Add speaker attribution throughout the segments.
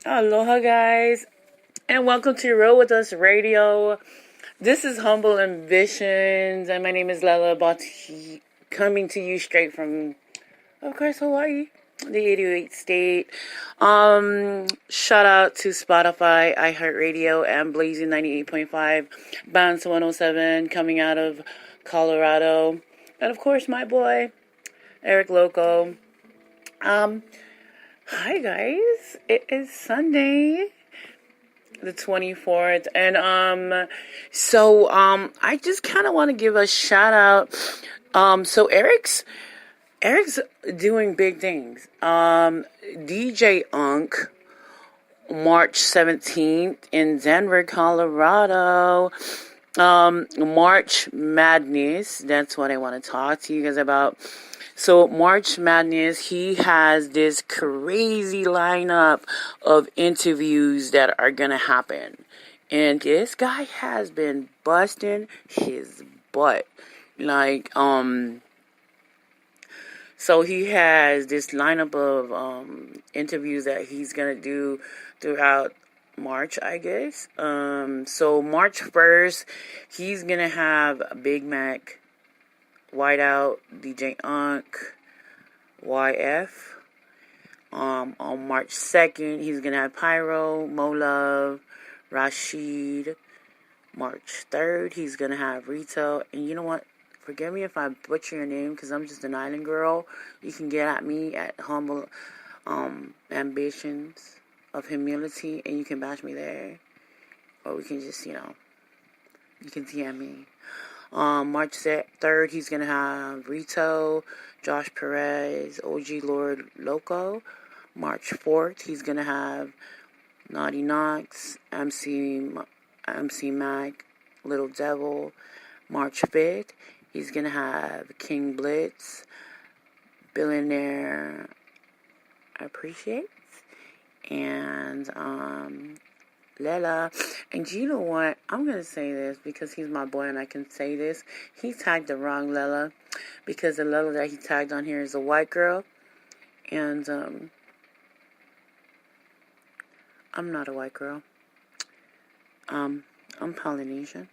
Speaker 1: Aloha, guys, and welcome to Roll With Us Radio. This is Humble Ambitions, and my name is Lela Bati, coming to you straight from, of course, Hawaii, the 88th state. Shout out to Spotify, iHeartRadio, and Blazing 98.5, Bounce 107, coming out of Colorado, and of course, my boy, Eric Loco. Hi guys, it is Sunday, the 24th, and I just kind of want to give a shout out. So Eric's doing big things. DJ Unk, March 17th in Denver, Colorado. March Madness, that's what I want to talk to you guys about. So March Madness, he has this crazy lineup of interviews that are going to happen. And this guy has been busting his butt. So he has this lineup of interviews that he's going to do throughout March, I guess. So March 1st, he's going to have Big Mac, Whiteout, DJ Unk, YF. On March 2nd, he's going to have Pyro, Mo Love, Rashid. March 3rd, he's going to have Rito. And you know what? Forgive me if I butcher your name, because I'm just an island girl. You can get at me at Humble Ambitions of Humility, and you can bash me there. Or we can just, you can DM me. March 3rd, he's going to have Rito, Josh Perez, OG Lord Loco. March 4th, he's going to have Naughty Knox, MC Mac, Little Devil. March 5th, he's going to have King Blitz, Billionaire Appreciates, and Lela. And you know what? I'm going to say this because he's my boy and I can say this. He tagged the wrong Lela, because the Lela that he tagged on here is a white girl. And I'm not a white girl. I'm Polynesian.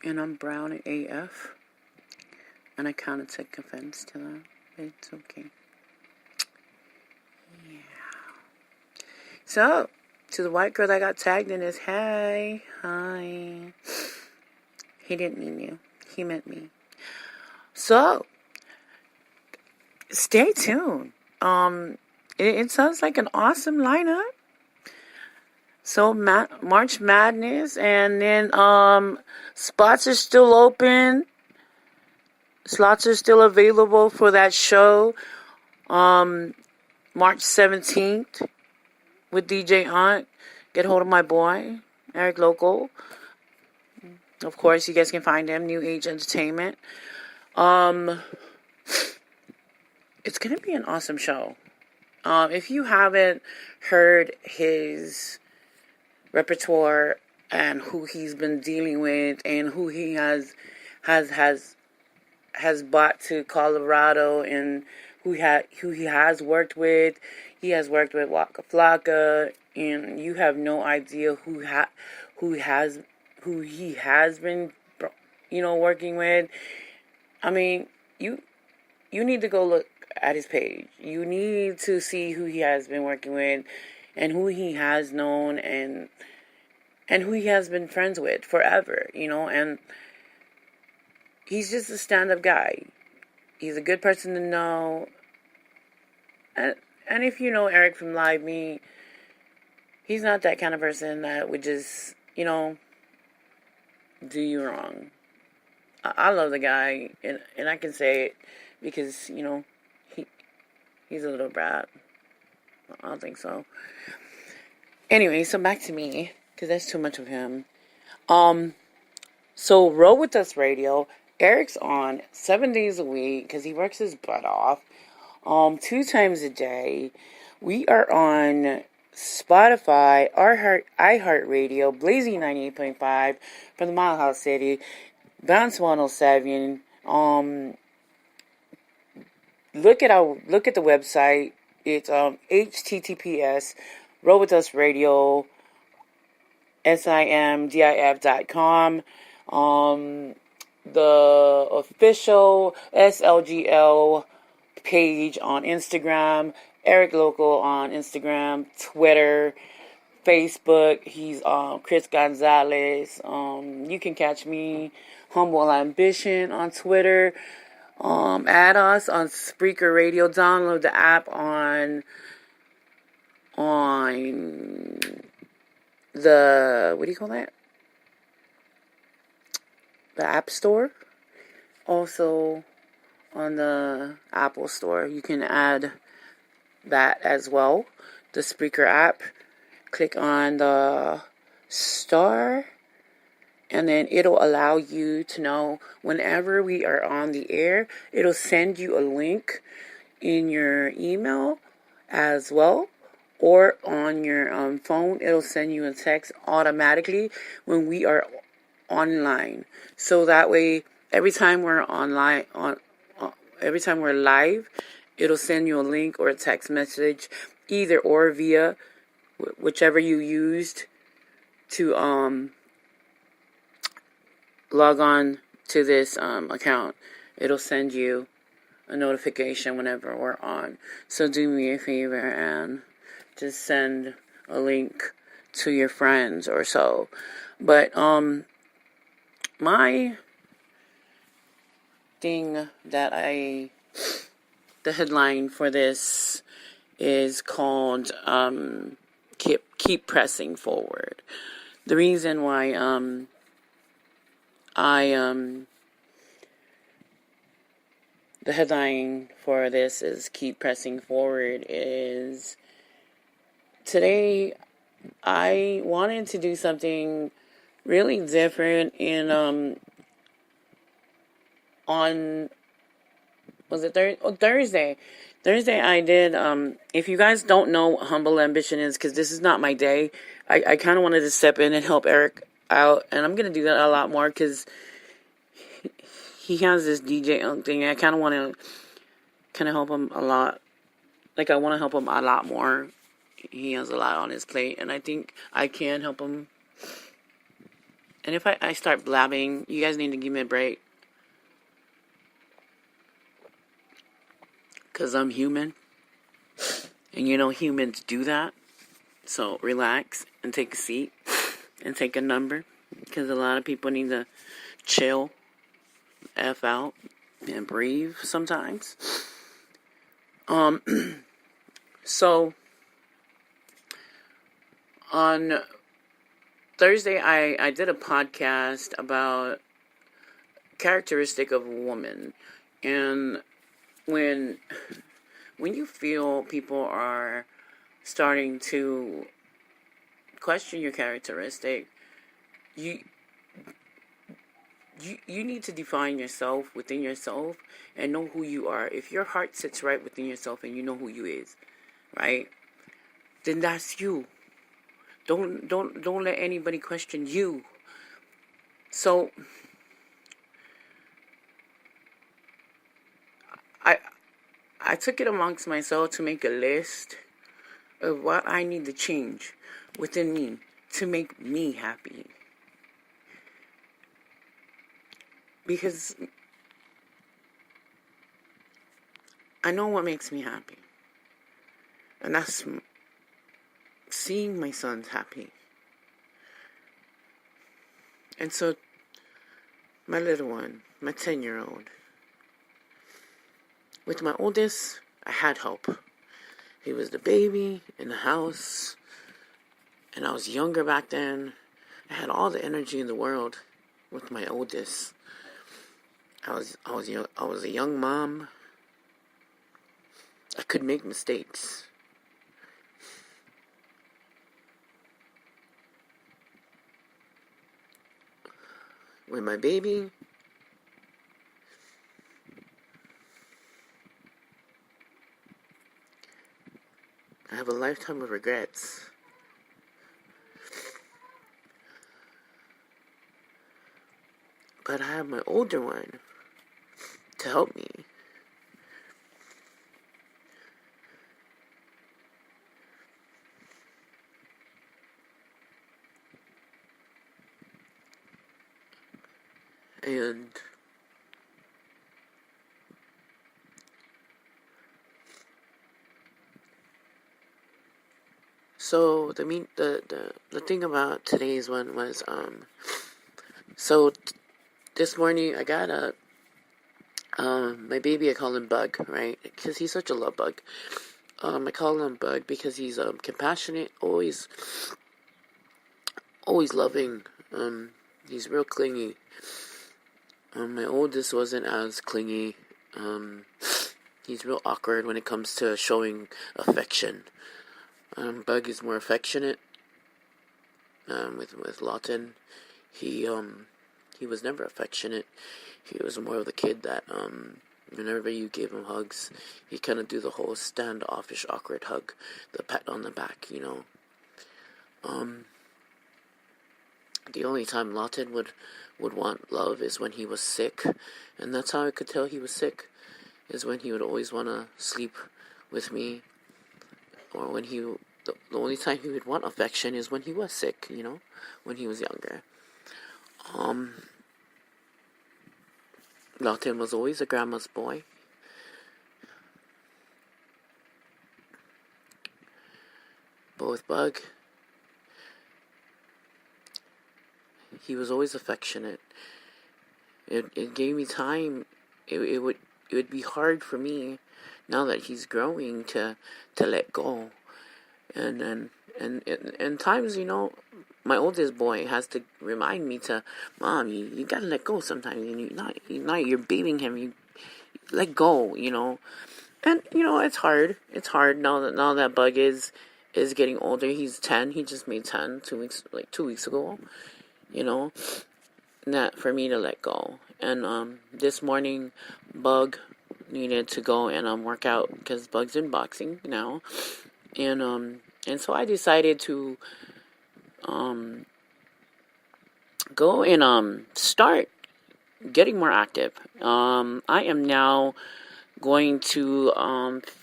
Speaker 1: And I'm brown at AF. And I kind of took offense to that. But it's okay. So, to the white girl that got tagged in this, hey, hi. He didn't mean you. He meant me. So, stay tuned. It sounds like an awesome lineup. So, March Madness, and then spots are still open. Slots are still available for that show. March 17th. With DJ Aunt, get hold of my boy, Eric Local. Of course, you guys can find him, New Age Entertainment. It's going to be an awesome show. If you haven't heard his repertoire and who he's been dealing with and who he has brought to Colorado and who he has worked with. He has worked with Waka Flocka, and you have no idea who he has been, working with. I mean, you need to go look at his page. You need to see who he has been working with, and who he has known, and who he has been friends with forever. And he's just a stand-up guy. He's a good person to know. And if you know Eric from Live Me, he's not that kind of person that would just, do you wrong. I love the guy, and I can say it because, he's a little brat. I don't think so. Anyway, so back to me, because that's too much of him. So Roll With Us Radio, Eric's on 7 days a week because he works his butt off. 2 times a day. We are on Spotify, iHeartRadio, Blazing 98.5 from the Mile House City, Bounce 107. Look at the website. It's https Robitus Radio simdif.com. The official SLGL page on Instagram, Eric Local on Instagram, Twitter, Facebook. He's Chris Gonzalez. You can catch me, Humble Ambition, on Twitter. Add us on Spreaker Radio. Download the app on the, what do you call that? The App Store. Also on the Apple Store. You can add that as well. The Spreaker app. Click on the star, and then it'll allow you to know whenever we are on the air. It'll send you a link in your email as well, or on your phone. It'll send you a text automatically when we are online. So that way, every time we're online, every time we're live, it'll send you a link or a text message, either or via whichever you used to log on to this account. It'll send you a notification whenever we're on. So do me a favor and just send a link to your friends or so. But my thing that the headline for this is called keep pressing forward. The reason why the headline for this is keep pressing forward is today I wanted to do something really different in on, was it Thursday? Thursday I did, if you guys don't know what Humble Ambition is, because this is not my day, I kind of wanted to step in and help Eric out, and I'm going to do that a lot more, because he has this DJ thing, and I kind of want to help him a lot. Like, I want to help him a lot more. He has a lot on his plate, and I think I can help him. And if I start blabbing, you guys need to give me a break. Because I'm human. And you know humans do that. So relax and take a seat. And take a number. Because a lot of people need to chill. F out. And breathe sometimes. So on Thursday I did a podcast about characteristic of a woman. And when you feel people are starting to question your characteristic, you need to define yourself within yourself and know who you are. If your heart sits right within yourself and you know who you is, right? Then that's you. Don't let anybody question you. So I took it amongst myself to make a list of what I need to change within me to make me happy. Because I know what makes me happy. And that's seeing my sons happy. And so, my little one, my 10-year-old, with my oldest, I had help. He was the baby in the house, and I was younger back then. I had all the energy in the world with my oldest. I was a young mom. I could make mistakes. With my baby, I have a lifetime of regrets. But I have my older one to help me. And so the thing about today's one was so this morning I got a my baby, I call him Bug, right? Because he's such a love bug. I call him Bug because he's compassionate, always loving. He's real clingy. My oldest wasn't as clingy. He's real awkward when it comes to showing affection. Bug is more affectionate. With Lawton, he was never affectionate. He was more of the kid that whenever you gave him hugs, he kind of do the whole standoffish, awkward hug, the pat on the back, you know. The only time Lawton would want love is when he was sick, and that's how I could tell he was sick, is when he would always want to sleep with me, or when the only time he would want affection is when he was sick, you know, when he was younger. Lawton was always a grandma's boy. But with Bug, he was always affectionate. It gave me time. It would be hard for me now that he's growing to let go. And times, you know, my oldest boy has to remind me to, Mom, you gotta let go sometimes. You're babying him. You let go, you know. And you know, it's hard. It's hard now that Bug is getting older. He's 10. He just made 10 2 weeks ago. You know, that for me to let go. And this morning, Bug needed to go and work out because Bug's in boxing now. And so I decided to go and start getting more active. I am now going to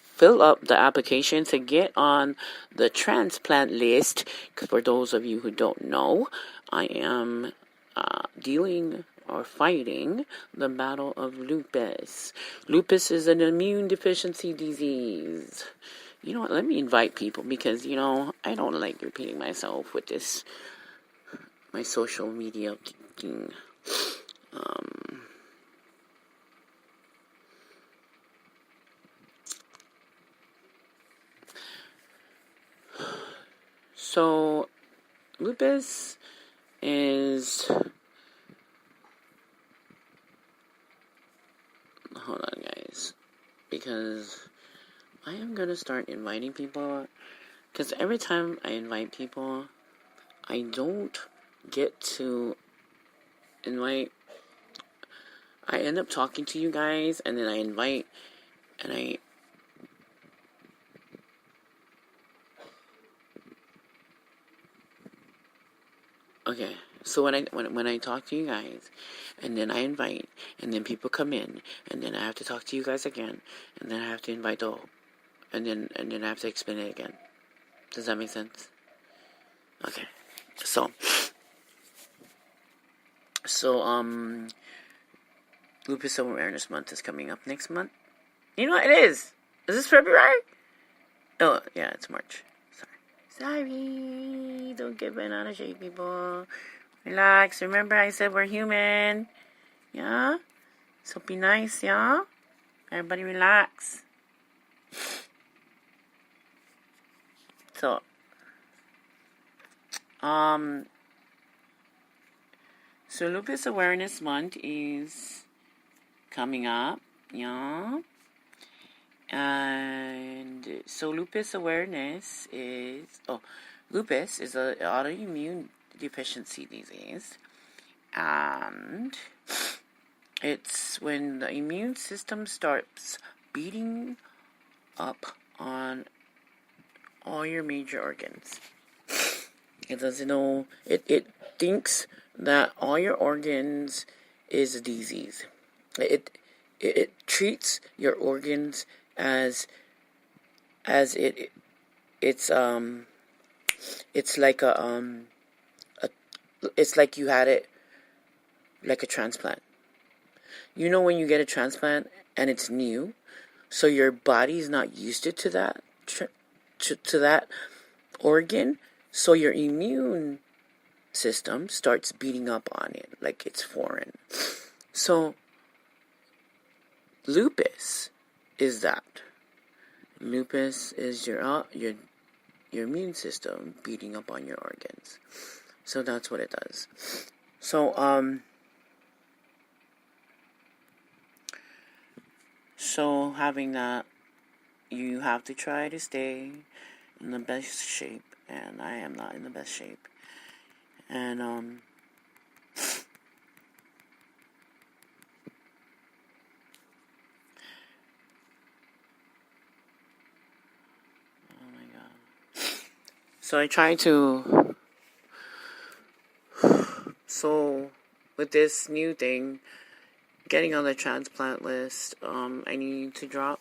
Speaker 1: fill up the application to get on the transplant list. For those of you who don't know, I am dealing or fighting the battle of lupus. Lupus is an immune deficiency disease. You know what, let me invite people because, you know, I don't like repeating myself with this, my social media thing. So, lupus is... Hold on, guys. Because I am going to start inviting people. Because every time I invite people, I don't get to invite. I end up talking to you guys, and then I invite, and I... Okay, so when I talk to you guys, and then I invite, and then people come in, and then I have to talk to you guys again, and then I have to invite and then I have to explain it again. Does that make sense? Okay, so Lupus Awareness Month is coming up next month. You know what it is? Is this February? Oh yeah, it's March. Sorry, don't get bent out of shape, people. Relax. Remember I said we're human. Yeah? So be nice, yeah? Everybody relax. So, so Lupus Awareness Month is coming up, yeah? And so lupus is an autoimmune deficiency disease, and it's when the immune system starts beating up on all your major organs. It doesn't know, it thinks that all your organs is a disease. It treats your organs as it's like it's like you had it like a transplant. You know when you get a transplant and it's new, so your body's not used to that to that organ, so your immune system starts beating up on it like it's foreign. So lupus is that. Lupus is your immune system beating up on your organs. So that's what it does. So so having that, you have to try to stay in the best shape, and I am not in the best shape. And oh my god. So I try to so with this new thing, getting on the transplant list, I need to drop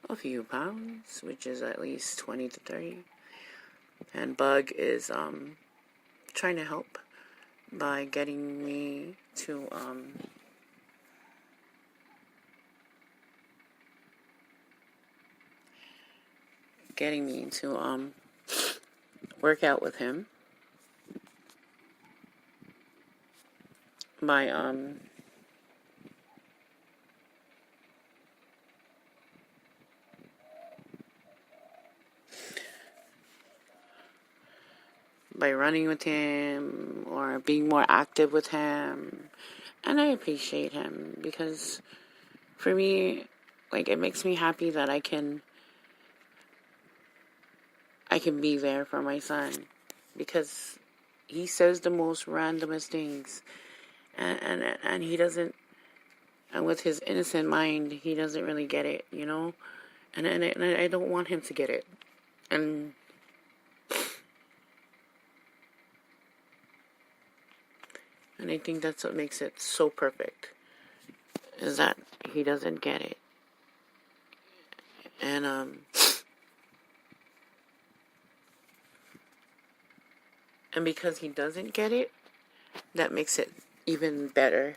Speaker 1: a few pounds, which is at least 20 to 30. And Bug is trying to help by getting me to work out with him by running with him or being more active with him. And I appreciate him because for me, like, it makes me happy that I can be there for my son, because he says the most randomest things, and he doesn't, and with his innocent mind, he doesn't really get it, you know, and I don't want him to get it, and I think that's what makes it so perfect, is that he doesn't get it, and because he doesn't get it, that makes it even better.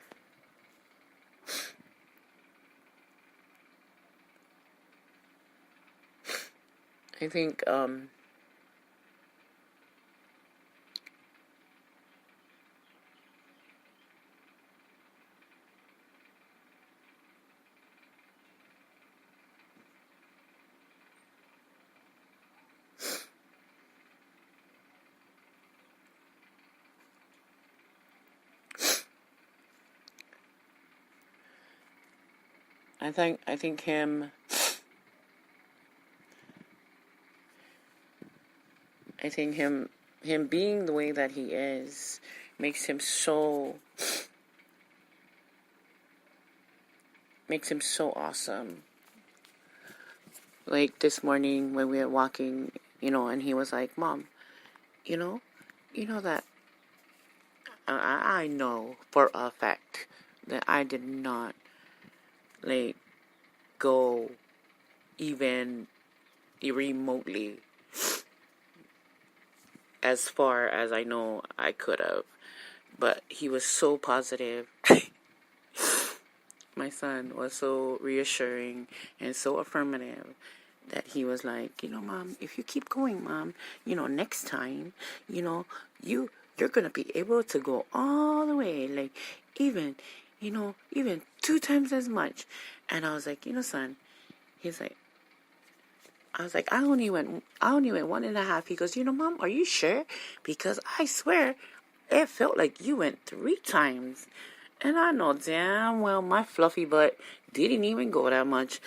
Speaker 1: I think I think him being the way that he is makes him so awesome. Like this morning when we were walking, you know, and he was like, "Mom, you know that I know for a fact that I did not like go even remotely as far as I know I could have." But he was so positive. My son was so reassuring and so affirmative that he was like, Mom, if you keep going, Mom, next time, you're going to be able to go all the way, like even 2 times as much. And I was like, son, he's like, I was like, I only went 1.5. He goes, Mom, are you sure? Because I swear it felt like you went 3 times. And I know damn well my fluffy butt didn't even go that much.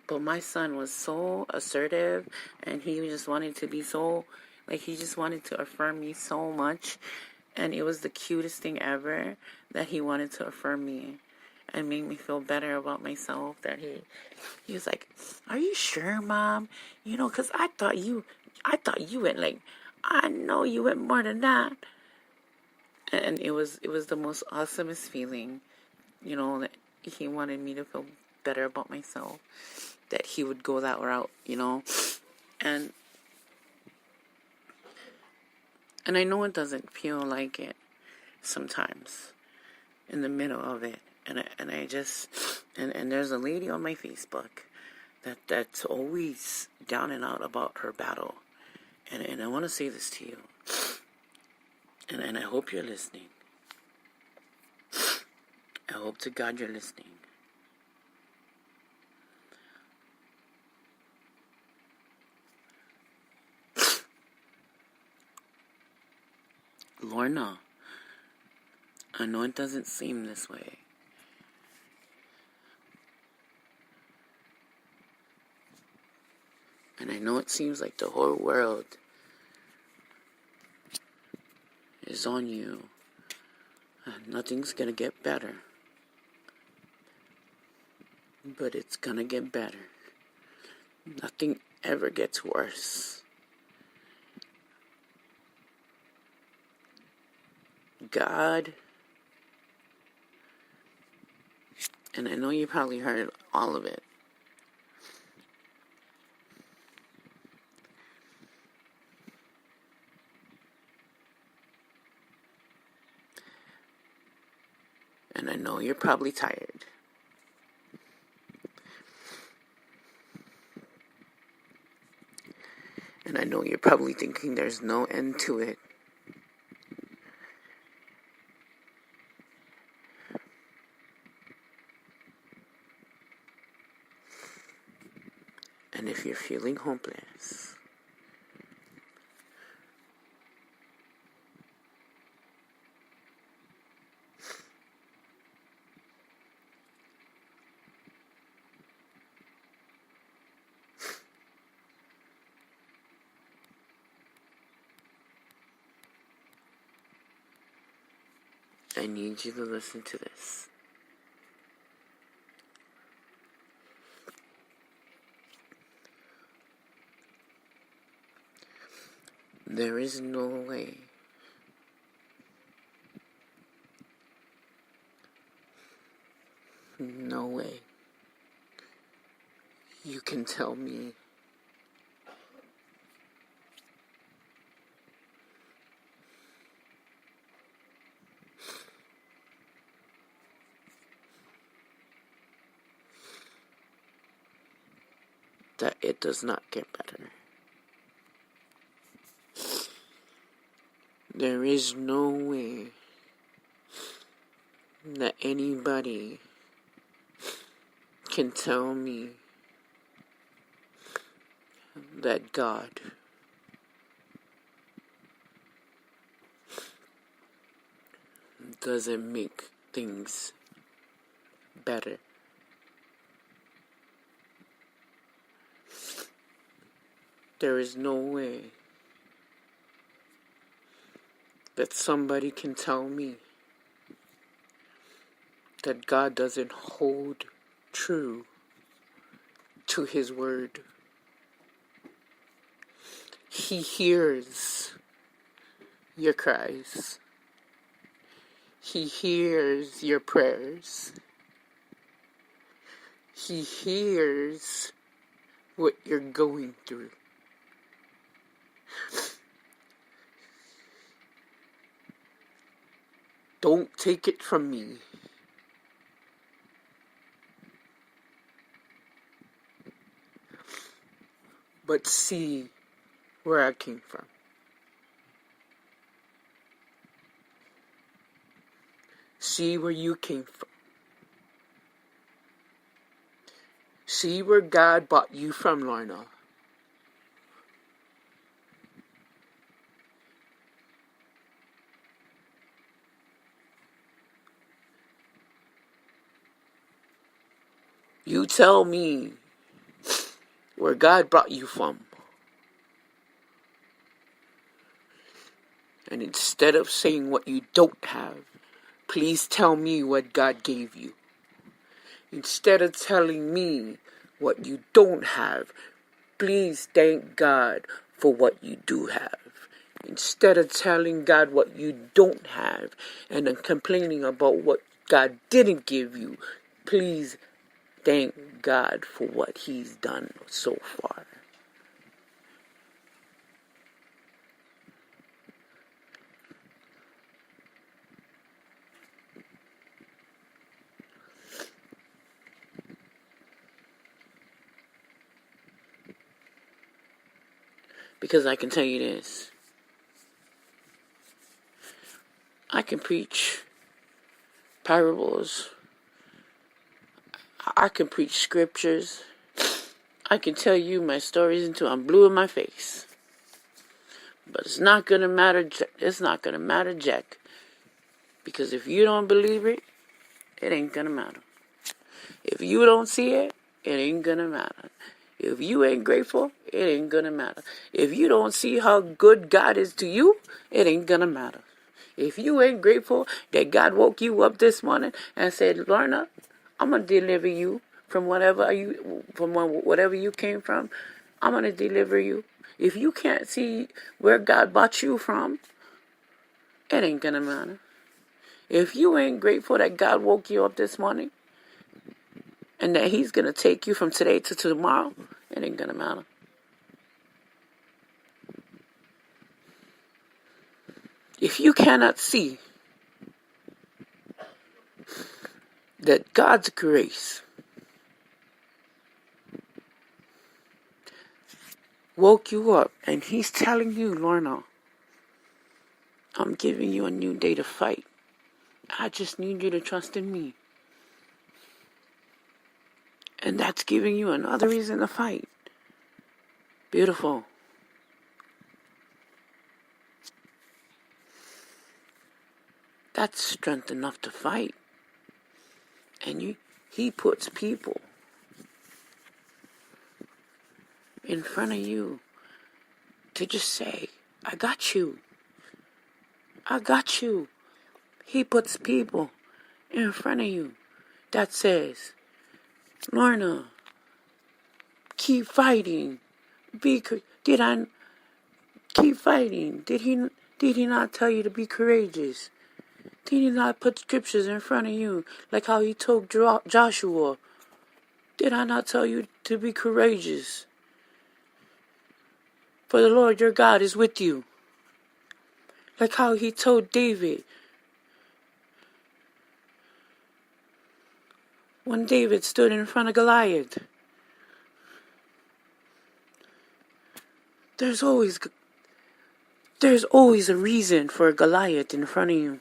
Speaker 1: But my son was so assertive, and he just wanted to be so, like, he just wanted to affirm me so much. And it was the cutest thing ever that he wanted to affirm me and make me feel better about myself. That he was like, are you sure, Mom? Because I thought you went, like, I know you went more than that. And it was the most awesomest feeling, that he wanted me to feel better about myself, that he would go that route, and I know it doesn't feel like it sometimes in the middle of it, and I just and there's a lady on my Facebook that's always down and out about her battle, and I want to say this to you, and I hope you're listening. I hope to God you're listening. Lorna, I know it doesn't seem this way. And I know it seems like the whole world is on you. Nothing's gonna get better. But it's gonna get better. Nothing ever gets worse. God, and I know you probably heard all of it. And I know you're probably tired. And I know you're probably thinking there's no end to it. And if you're feeling hopeless, I need you to listen to this. There is no way you can tell me that it does not get better. There is no way that anybody can tell me that God doesn't make things better. There is no way that somebody can tell me that God doesn't hold true to His word. He hears your cries. He hears your prayers. He hears what you're going through. Don't take it from me. But see where I came from. See where you came from. See where God brought you from, Lorna. You tell me where God brought you from. And instead of saying what you don't have, please tell me what God gave you. Instead of telling me what you don't have, please thank God for what you do have. Instead of telling God what you don't have and then complaining about what God didn't give you, please thank God for what He's done so far. Because I can tell you this. I can preach parables. I can preach scriptures. I can tell you my stories until I'm blue in my face. But it's not going to matter. It's not going to matter, Jack. Because if you don't believe it, it ain't going to matter. If you don't see it, it ain't going to matter. If you ain't grateful, it ain't going to matter. If you don't see how good God is to you, it ain't going to matter. If you ain't grateful that God woke you up this morning and said, Lorna, I'm going to deliver you from whatever you came from. I'm going to deliver you. If you can't see where God brought you from, it ain't going to matter. If you ain't grateful that God woke you up this morning and that he's going to take you from today to tomorrow, it ain't going to matter. If you cannot see that God's grace woke you up and he's telling you, Lorna, I'm giving you a new day to fight. I just need you to trust in me. And that's giving you another reason to fight. Beautiful. That's strength enough to fight. And he puts people in front of you to just say, I got you. I got you. He puts people in front of you that says, Lorna, keep fighting. Did I keep fighting? Did he not tell you to be courageous? Did he not put scriptures in front of you like how he told Joshua? Did I not tell you to be courageous? For the Lord your God is with you. Like how he told David. When David stood in front of Goliath. There's always a reason for a Goliath in front of you.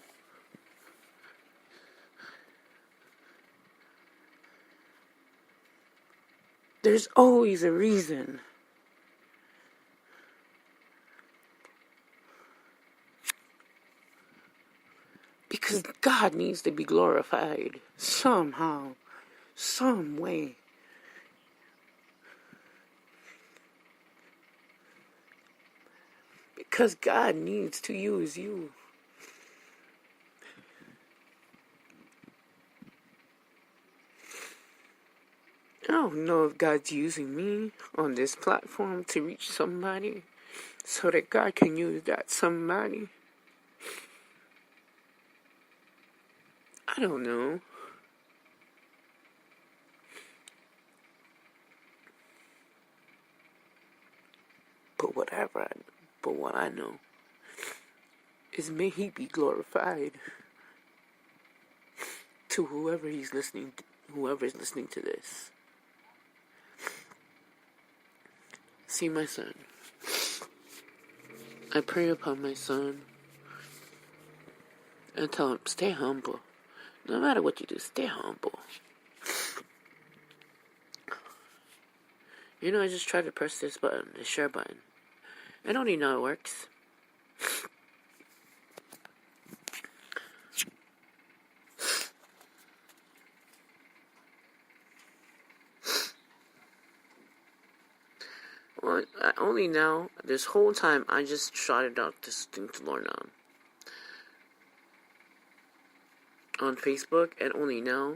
Speaker 1: There's always a reason. Because God needs to be glorified somehow, some way. Because God needs to use you. I don't know if God's using me on this platform to reach somebody so that God can use that somebody. I don't know. But what I know is may he be glorified to whoever's listening to this. See my son. I pray upon my son and tell him, stay humble. No matter what you do, stay humble. I just tried to press this button, the share button. I don't even know it works. Well, only now, this whole time, I just shouted out this thing to Lorna on Facebook, and only now,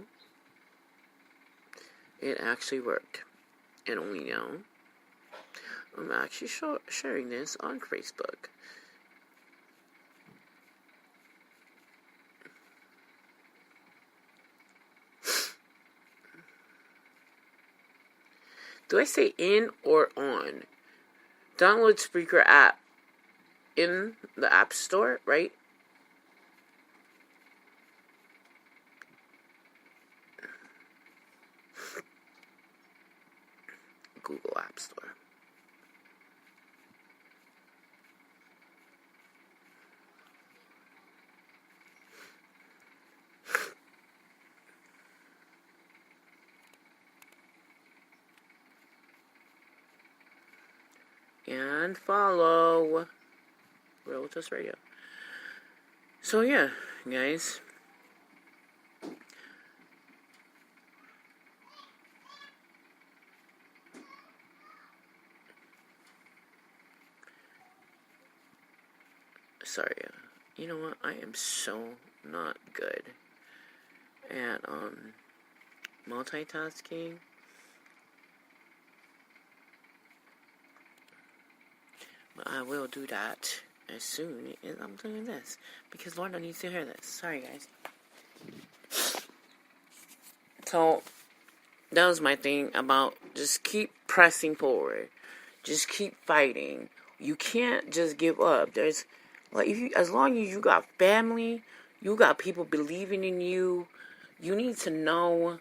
Speaker 1: it actually worked. And only now, I'm actually sharing this on Facebook. Do I say in or on? Download Spreaker app in the App Store, right? Google App Store. and follow Realtors Radio. So yeah, guys. Sorry. You know what? I am so not good at multitasking. But I will do that as soon as I'm doing this. Because Lorna needs to hear this. Sorry, guys. So, that was my thing about just keep pressing forward. Just keep fighting. You can't just give up. There's, like, as long as you got family, you got people believing in you, you need to know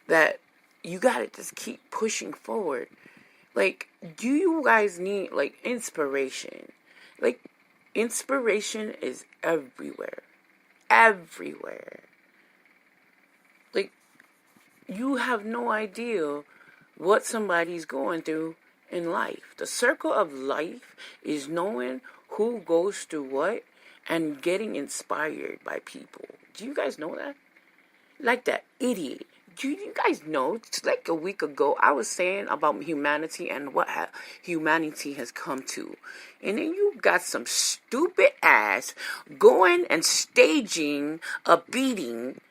Speaker 1: that you gotta just keep pushing forward. Like, do you guys need, like, inspiration? Like, inspiration is everywhere. Everywhere. Like, you have no idea what somebody's going through in life. The circle of life is knowing who goes through what and getting inspired by people. Do you guys know that? Like that idiot. Do you guys know, like a week ago, I was saying about humanity and what humanity has come to. And then you got some stupid ass going and staging a beating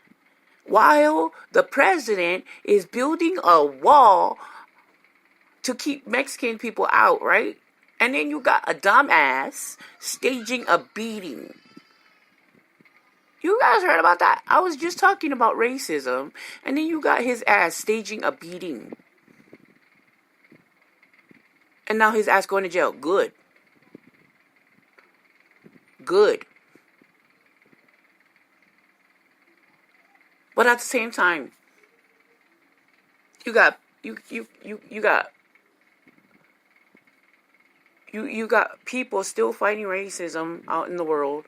Speaker 1: while the president is building a wall to keep Mexican people out, right? And then you got a dumbass staging a beating. You guys heard about that? I was just talking about racism, and then you got his ass staging a beating. And now his ass going to jail. Good. Good. But at the same time, you got people still fighting racism out in the world.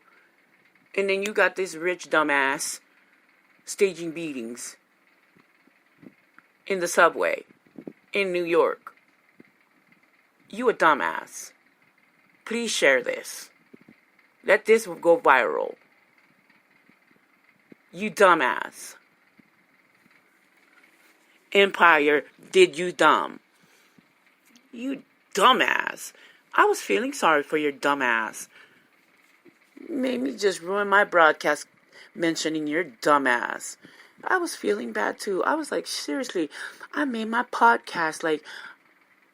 Speaker 1: And then you got this rich dumbass staging beatings in the subway in New York. You a dumbass. Please share this. Let this go viral. You dumbass. Empire did you dumb. You dumbass. I was feeling sorry for your dumbass. Made me just ruin my broadcast mentioning your dumbass. I was feeling bad too. I was like, seriously, I made my podcast like,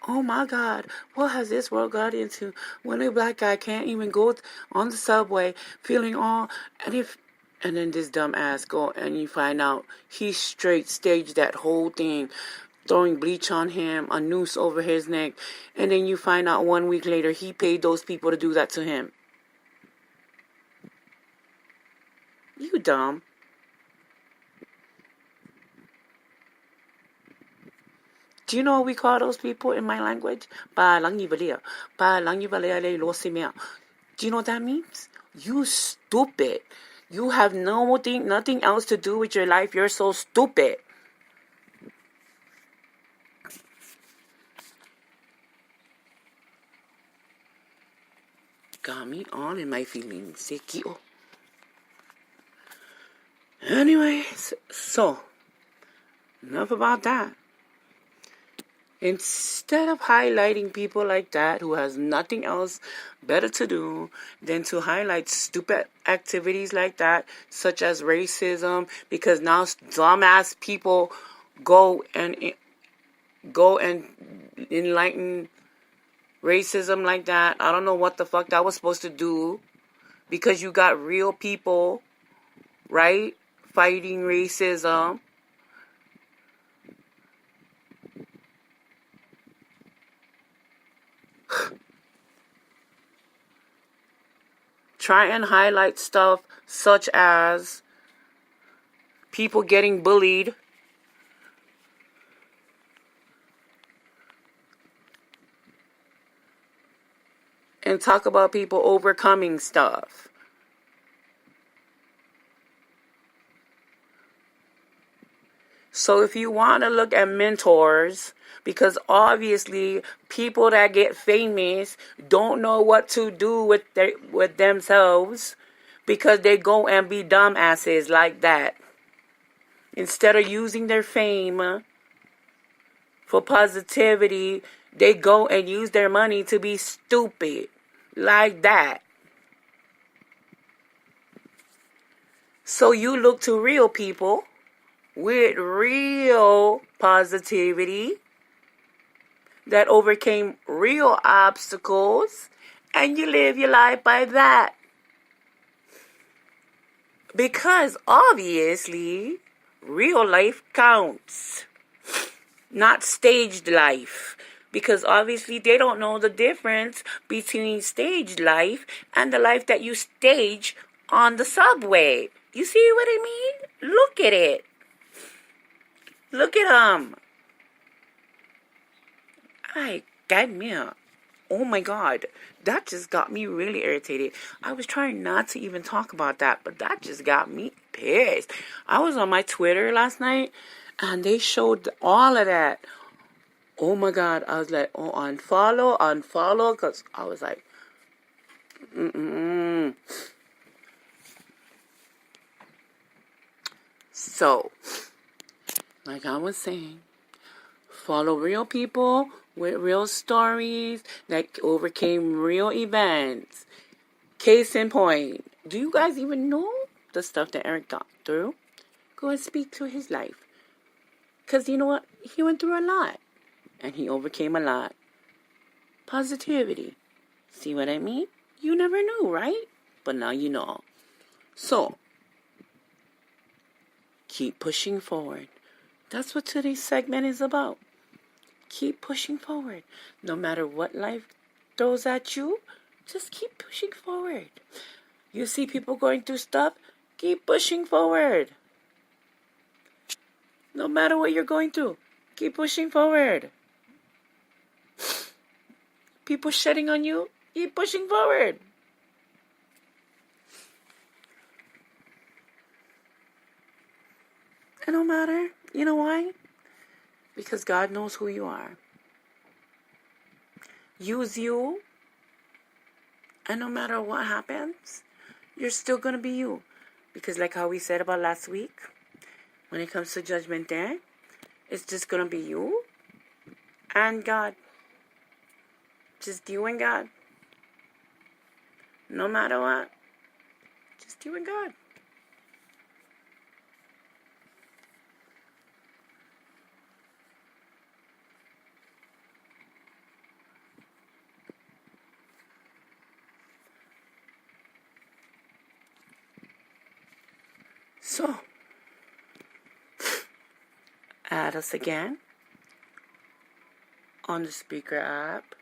Speaker 1: oh my God, what has this world got into when a black guy can't even go on the subway feeling all, and then this dumbass go and you find out he straight staged that whole thing, throwing bleach on him, a noose over his neck, and then you find out 1 week later he paid those people to do that to him. You dumb. Do you know what we call those people in my language? Do you know what that means? You stupid. You have nothing else to do with your life. You're so stupid. Got me all in my feelings. Anyways, so enough about that. Instead of highlighting people like that who has nothing else better to do than to highlight stupid activities like that, such as racism, because now dumbass people go and enlighten racism like that. I don't know what the fuck that was supposed to do, because you got real people, right, fighting racism. Try and highlight stuff such as people getting bullied, and talk about people overcoming stuff. So if you want to look at mentors, because obviously people that get famous don't know what to do with themselves, because they go and be dumbasses like that. Instead of using their fame for positivity, they go and use their money to be stupid like that. So you look to real people with real positivity that overcame real obstacles, and you live your life by that. Because obviously, real life counts, not staged life. Because obviously they don't know the difference between staged life and the life that you stage on the subway. You see what I mean? Look at it. Look at them. Oh my God. That just got me really irritated. I was trying not to even talk about that, but that just got me pissed. I was on my Twitter last night and they showed all of that. Oh my God. I was like, oh, unfollow. Because I was like, So, like I was saying, follow real people with real stories that overcame real events. Case in point, do you guys even know the stuff that Eric got through? Go and speak to his life. Because you know what? He went through a lot. And he overcame a lot. Positivity. See what I mean? You never knew, right? But now you know. So, keep pushing forward. That's what today's segment is about. Keep pushing forward. No matter what life throws at you, just keep pushing forward. You see people going through stuff, keep pushing forward. No matter what you're going through, keep pushing forward. People shedding on you, keep pushing forward. And no matter, you know why? Because God knows who you are. Use you. And no matter what happens, you're still going to be you. Because like how we said about last week, when it comes to Judgment Day, it's just going to be you and God. Just you and God. No matter what. Just you and God. So, add us again on the Speaker app.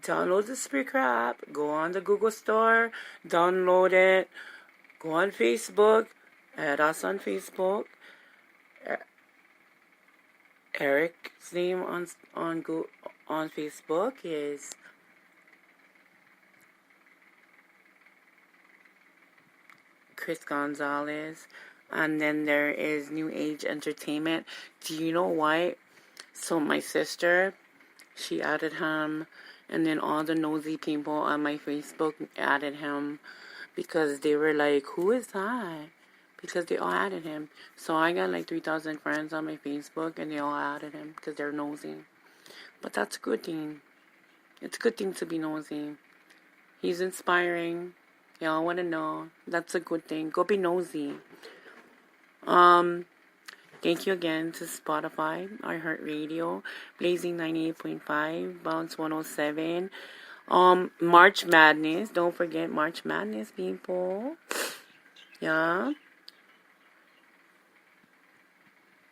Speaker 1: Download the Speaker app. Go on the Google Store. Download it. Go on Facebook. Add us on Facebook. Eric's name on Facebook is Chris Gonzalez. And then there is New Age Entertainment. Do you know why? So my sister, she added him. And then all the nosy people on my Facebook added him. Because they were like, who is that? Because they all added him. So I got like 3,000 friends on my Facebook. And they all added him. Because they're nosy. But that's a good thing. It's a good thing to be nosy. He's inspiring. Y'all want to know. That's a good thing. Go be nosy. Thank you again to Spotify, iHeartRadio, Blazing 98.5, Bounce 107. March Madness. Don't forget March Madness, people. Yeah.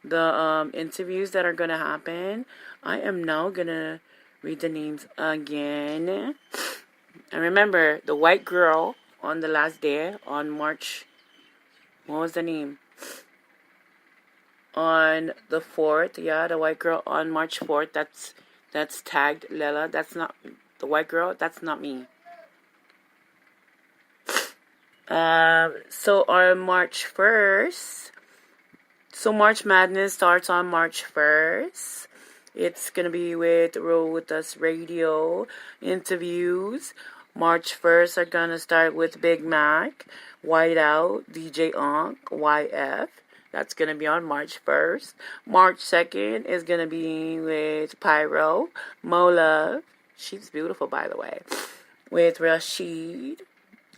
Speaker 1: The interviews that are going to happen. I am now going to read the names again. And remember, the white girl on the last day, on March, what was the name? On the 4th, yeah, the white girl on March 4th, that's tagged Lela. That's not the white girl, that's not me. So on March 1st, So March Madness starts on March 1st. It's going to be with Roll With Us Radio interviews. March 1st are going to start with Big Mac, Whiteout, DJ Unk, YF. That's going to be on March 1st. March 2nd is going to be with Pyro, Mo Love. She's beautiful, by the way. With Rashid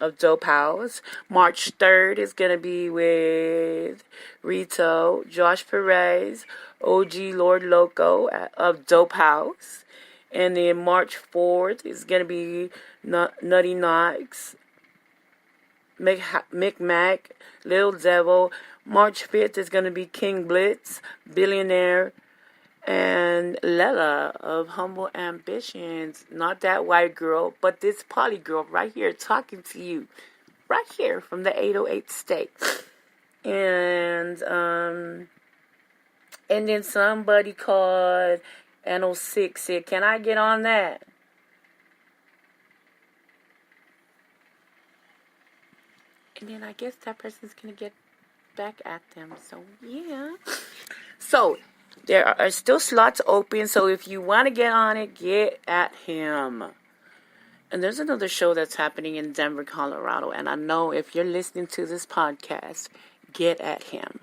Speaker 1: of Dope House. March 3rd is going to be with Rito, Josh Perez, OG Lord Loco of Dope House. And then March 4th is going to be Nutty Knox, Mick Mac, Lil Devil. March 5th is going to be King Blitz, Billionaire, and Lella of Humble Ambitions. Not that white girl, but this poly girl right here talking to you. Right here from the 808 state. And then somebody called N06 said, can I get on that? And then I guess that person's going to get back at them. So, yeah. So, there are still slots open. So, if you want to get on it, get at him. And there's another show that's happening in Denver, Colorado. And I know if you're listening to this podcast, get at him.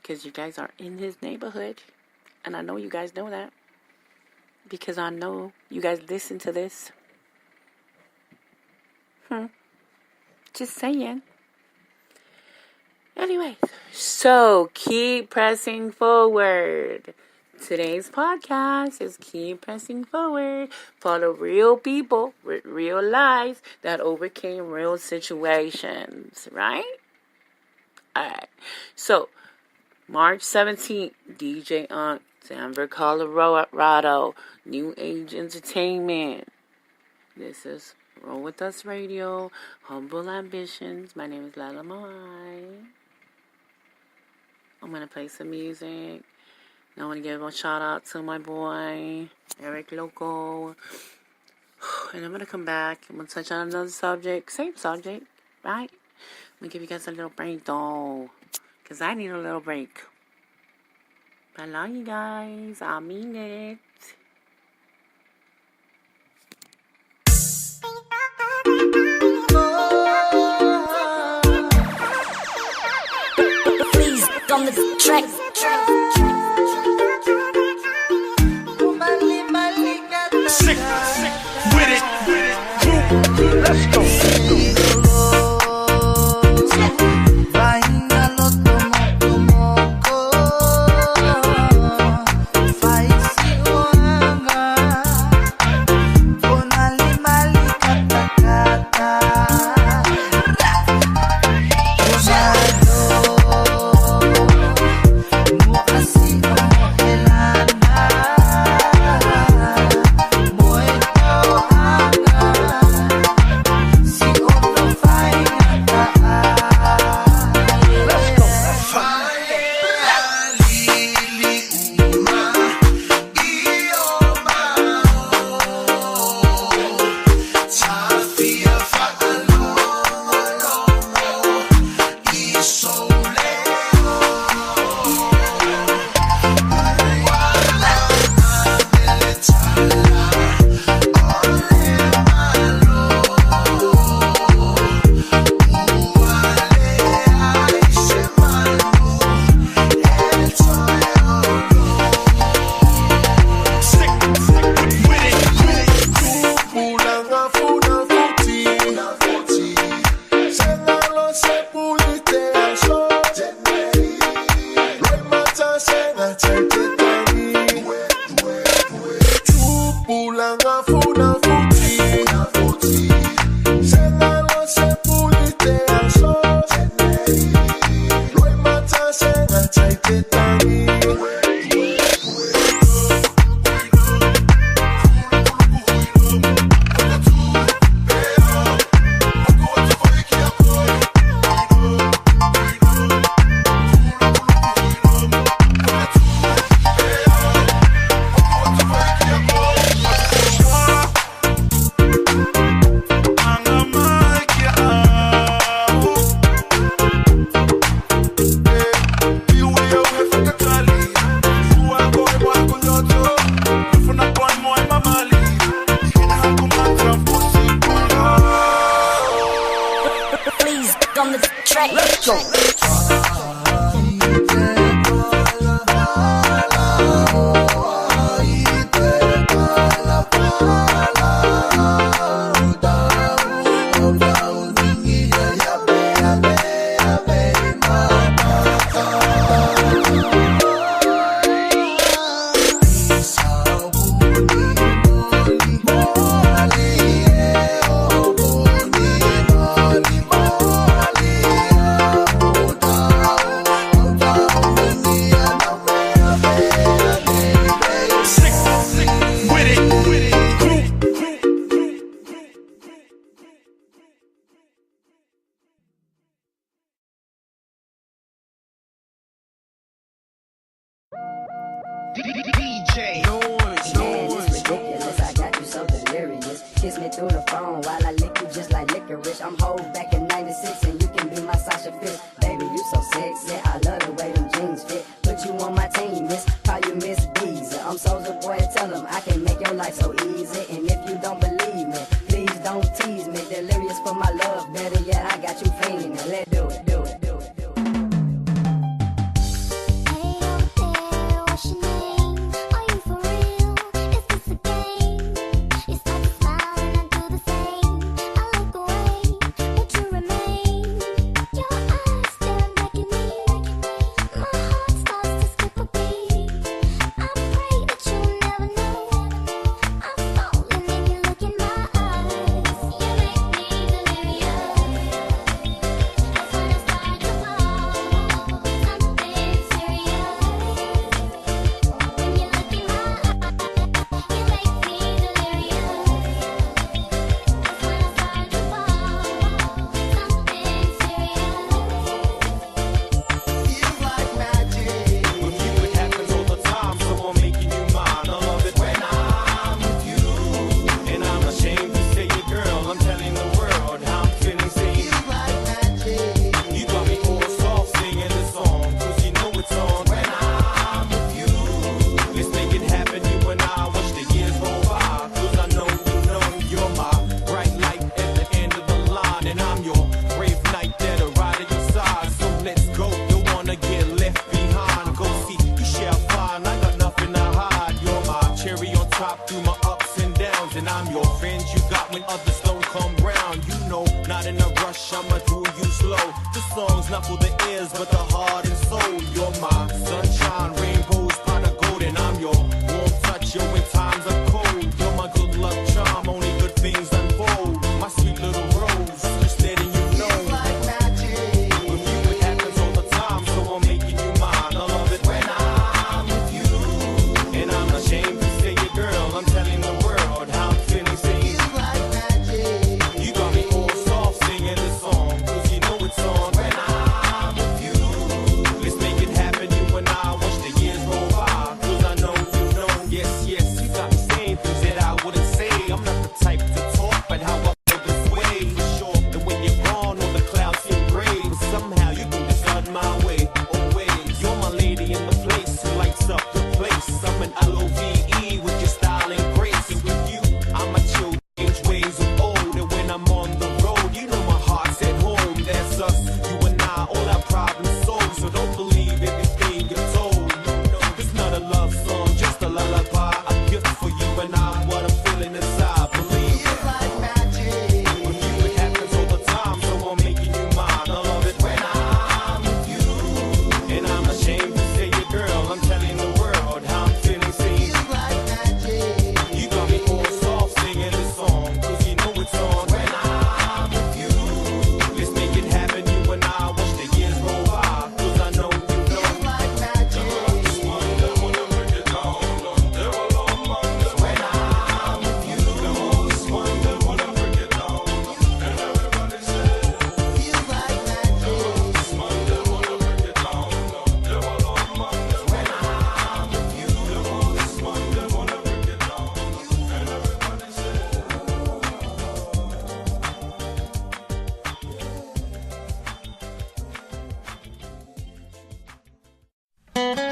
Speaker 1: Because you guys are in his neighborhood. And I know you guys know that. Because I know you guys listen to this. Just saying. Anyway, so keep pressing forward. Today's podcast is Keep Pressing Forward for the real people with real lives that overcame real situations, right? Alright, so March 17th, DJ Unk, Denver, Colorado, New Age Entertainment. This is Roll With Us Radio, Humble Ambitions. My name is Lala Mai. I'm going to play some music. I want to give a shout out to my boy, Eric Loco. And I'm going to come back. I'm going to touch on another subject. Same subject, right? I'm going to give you guys a little break, though. Because I need a little break. I love you guys. I mean it.
Speaker 2: Please, on the track.
Speaker 3: Sick with it. Let's go. DJ Noise.
Speaker 4: Man, it's ridiculous. I got you so delirious. Kiss me through the phone while I lick you just like licorice. I'm Hov back in '96 and you can be my Sasha Fitz. Baby, you so sexy. I love the way them jeans fit. Put you on my team, miss. Call you Miss Beezy. I'm Soulja Boy. Tell them I can make your life so easy. And if you don't believe me, please don't tease me. Delirious for my love. Better yet, I got you fiending. Let's do it, do it, do it, do it.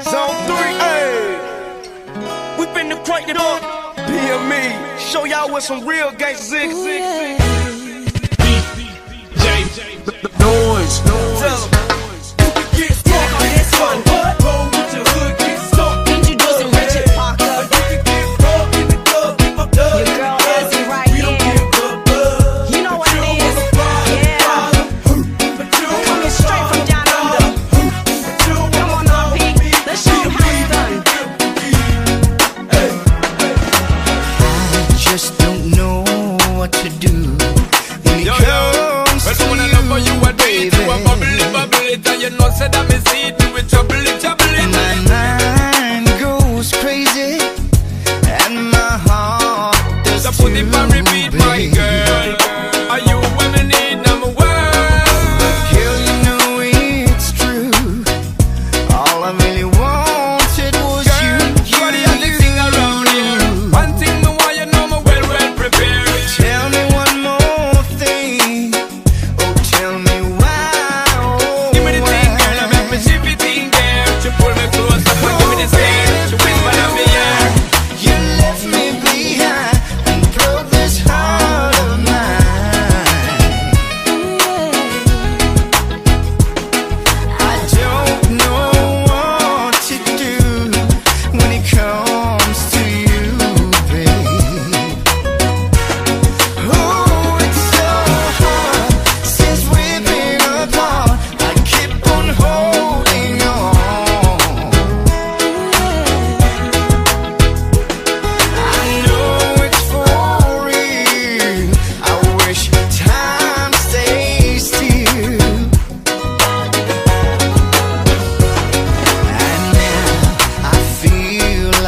Speaker 3: Zone 3, ayy. We finna crank it up. PME, show y'all what some real gangsters is. Noise. Tell 'em. You can get stuck on this one. Roll with your hood, get stuck.
Speaker 2: Introducing Richard Parker.
Speaker 3: You can get stuck in the club, give up dub.
Speaker 2: Your girl Elsie right
Speaker 3: We don't
Speaker 2: here.
Speaker 3: give a buzz.
Speaker 2: You know what it is. Yeah. Coming straight from down under. Come on, RP. Let's show 'em how it's done.
Speaker 5: I just don't know what to do when it comes to you, baby.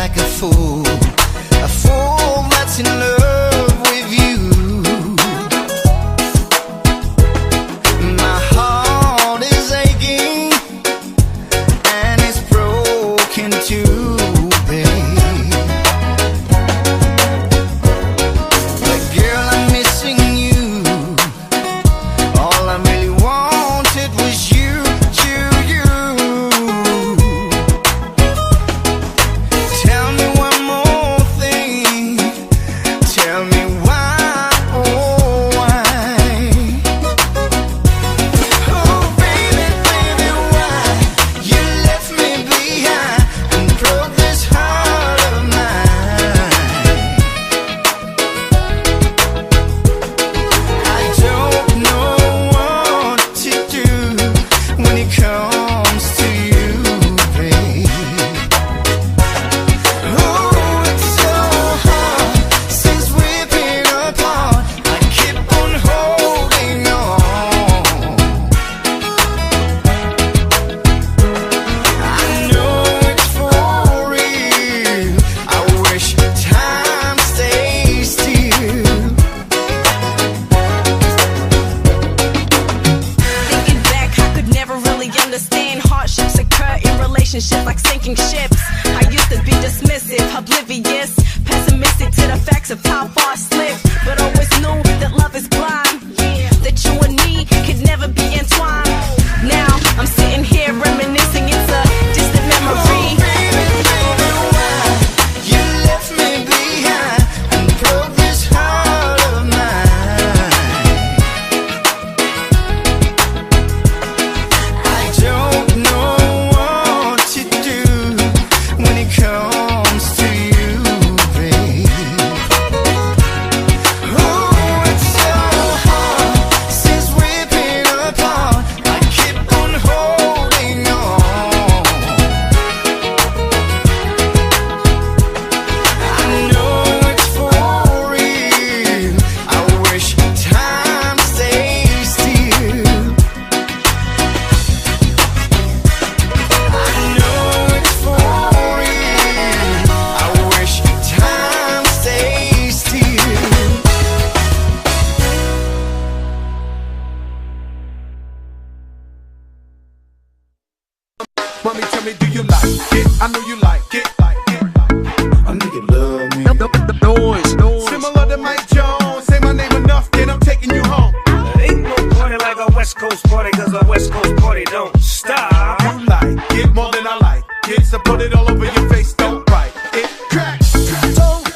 Speaker 5: like a fool that's in love with you. My heart is aching and it's broken too, babe. But girl, I'm missing you. All I really wanted was you. Tell me one more thing. Tell me why, oh why? Oh baby, baby, why you left me behind and broke this heart of mine? I don't know what to do when it comes to you, babe. Oh, it's so hard since we've been apart. I keep on holding on. I know it's for real. I wish time stays still.
Speaker 2: Thinking back, I could never really understand hardships occur in relationships like sinking ships. I used to be dismissive, oblivious, pessimistic to the facts of how far I slipped, but always knew that love is blind, that you and me could never be entwined. Now I'm sitting here reminiscing, it's a distant memory.
Speaker 5: Baby, baby, why you left me behind and broke this heart of mine? I don't know what to do when it comes to you, babe. Oh, it's so hard since we've been apart. I keep on holding on. I know it's for real. I wish time stays still. I know it's for real. I wish time stays still.
Speaker 3: Mommy, tell me, do you like it? I know you like it.
Speaker 6: I know you love me.
Speaker 3: Noise. Similar to Mike Jones. Say my name enough, then I'm taking you home.
Speaker 7: Ain't no party like a West Coast party, cause a West Coast party don't stop.
Speaker 3: You like it more than I like it. So put it all over your face, don't bite it. Crack.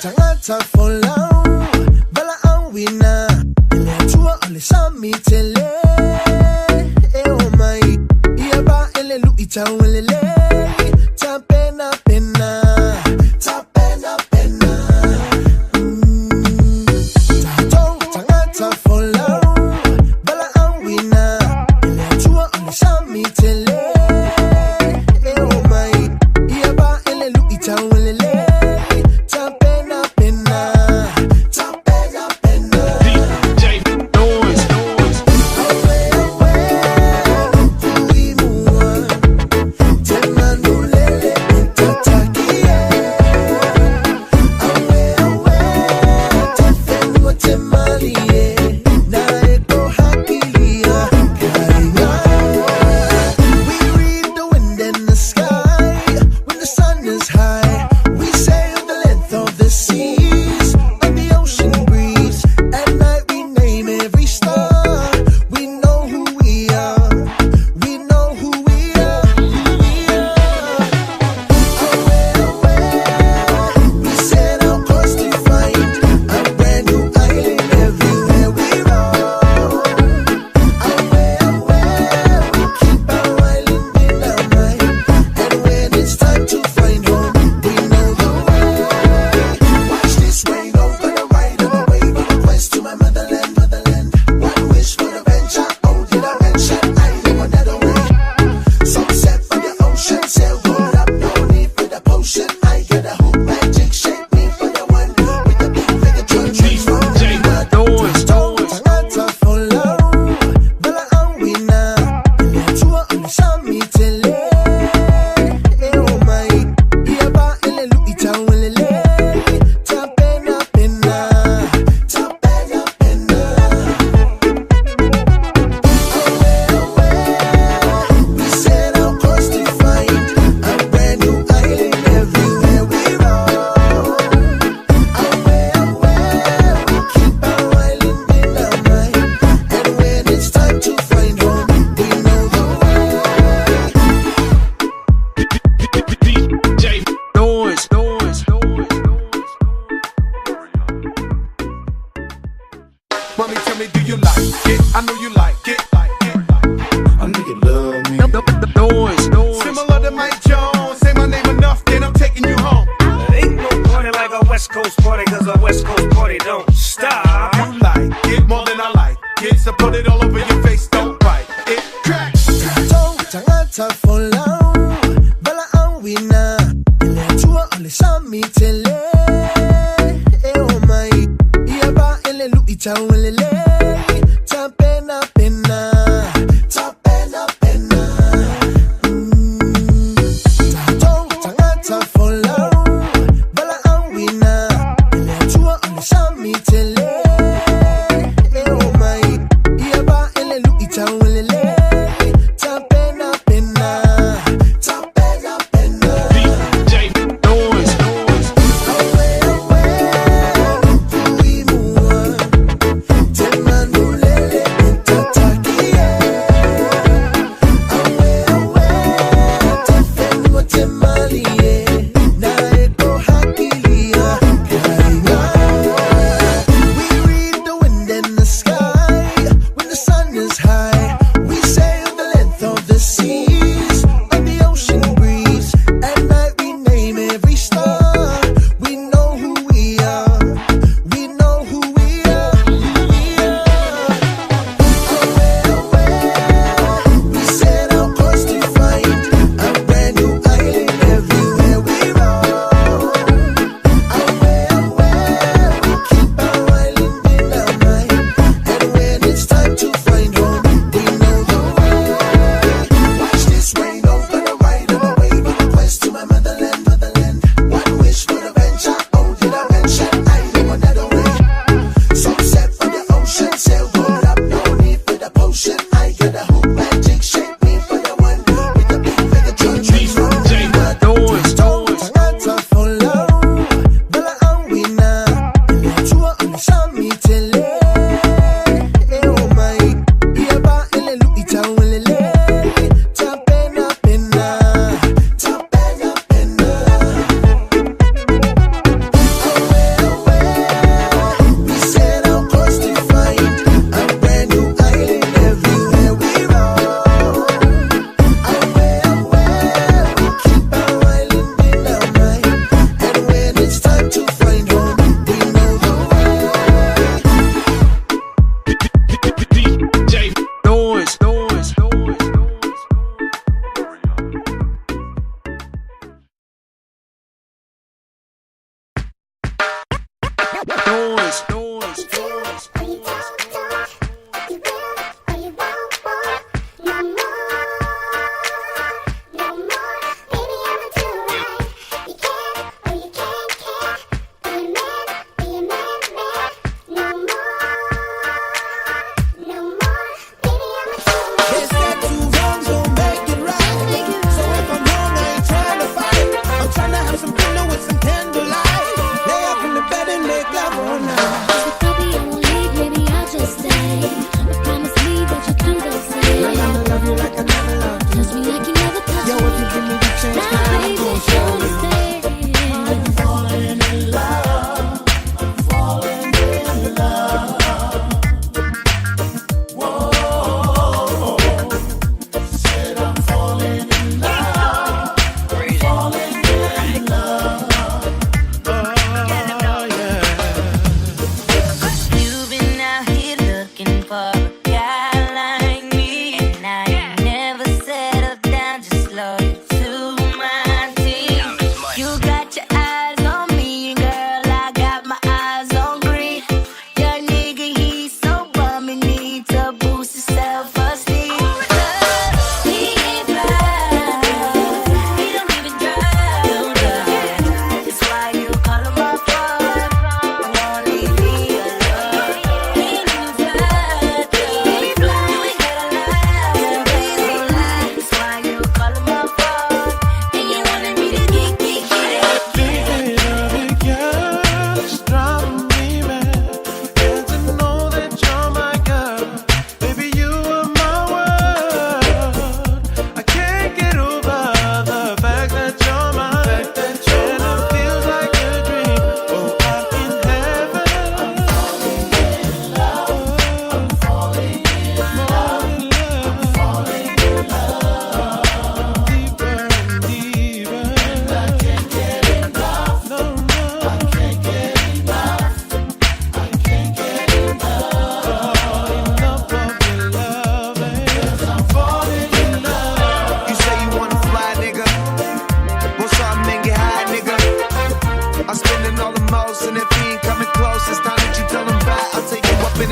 Speaker 6: Tangata for long, bala ang wina. Ile chua ole sami tele. Oh my, iya ba ele lu ita welele. Ta pena pena, ta pena pena. Tangata for long, bala ang wina. Ile chua ole sami tele. Oh my, iya ba ele lu ita welele. Ta pena pena.
Speaker 7: Coast party, cause a West Coast party don't stop.
Speaker 8: You like it more than I like it, so put it all over your face, don't bite it. Crack.
Speaker 6: Tangata for long, bala ang wina. Ile chua ole sami tele. Oh my, iya ba ile lu ita welele. Ta pena pena, ta pena pena. Tangata for long, bala ang wina. Ile chua ole sami tele. Oh my, iya ba ile lu ita welele.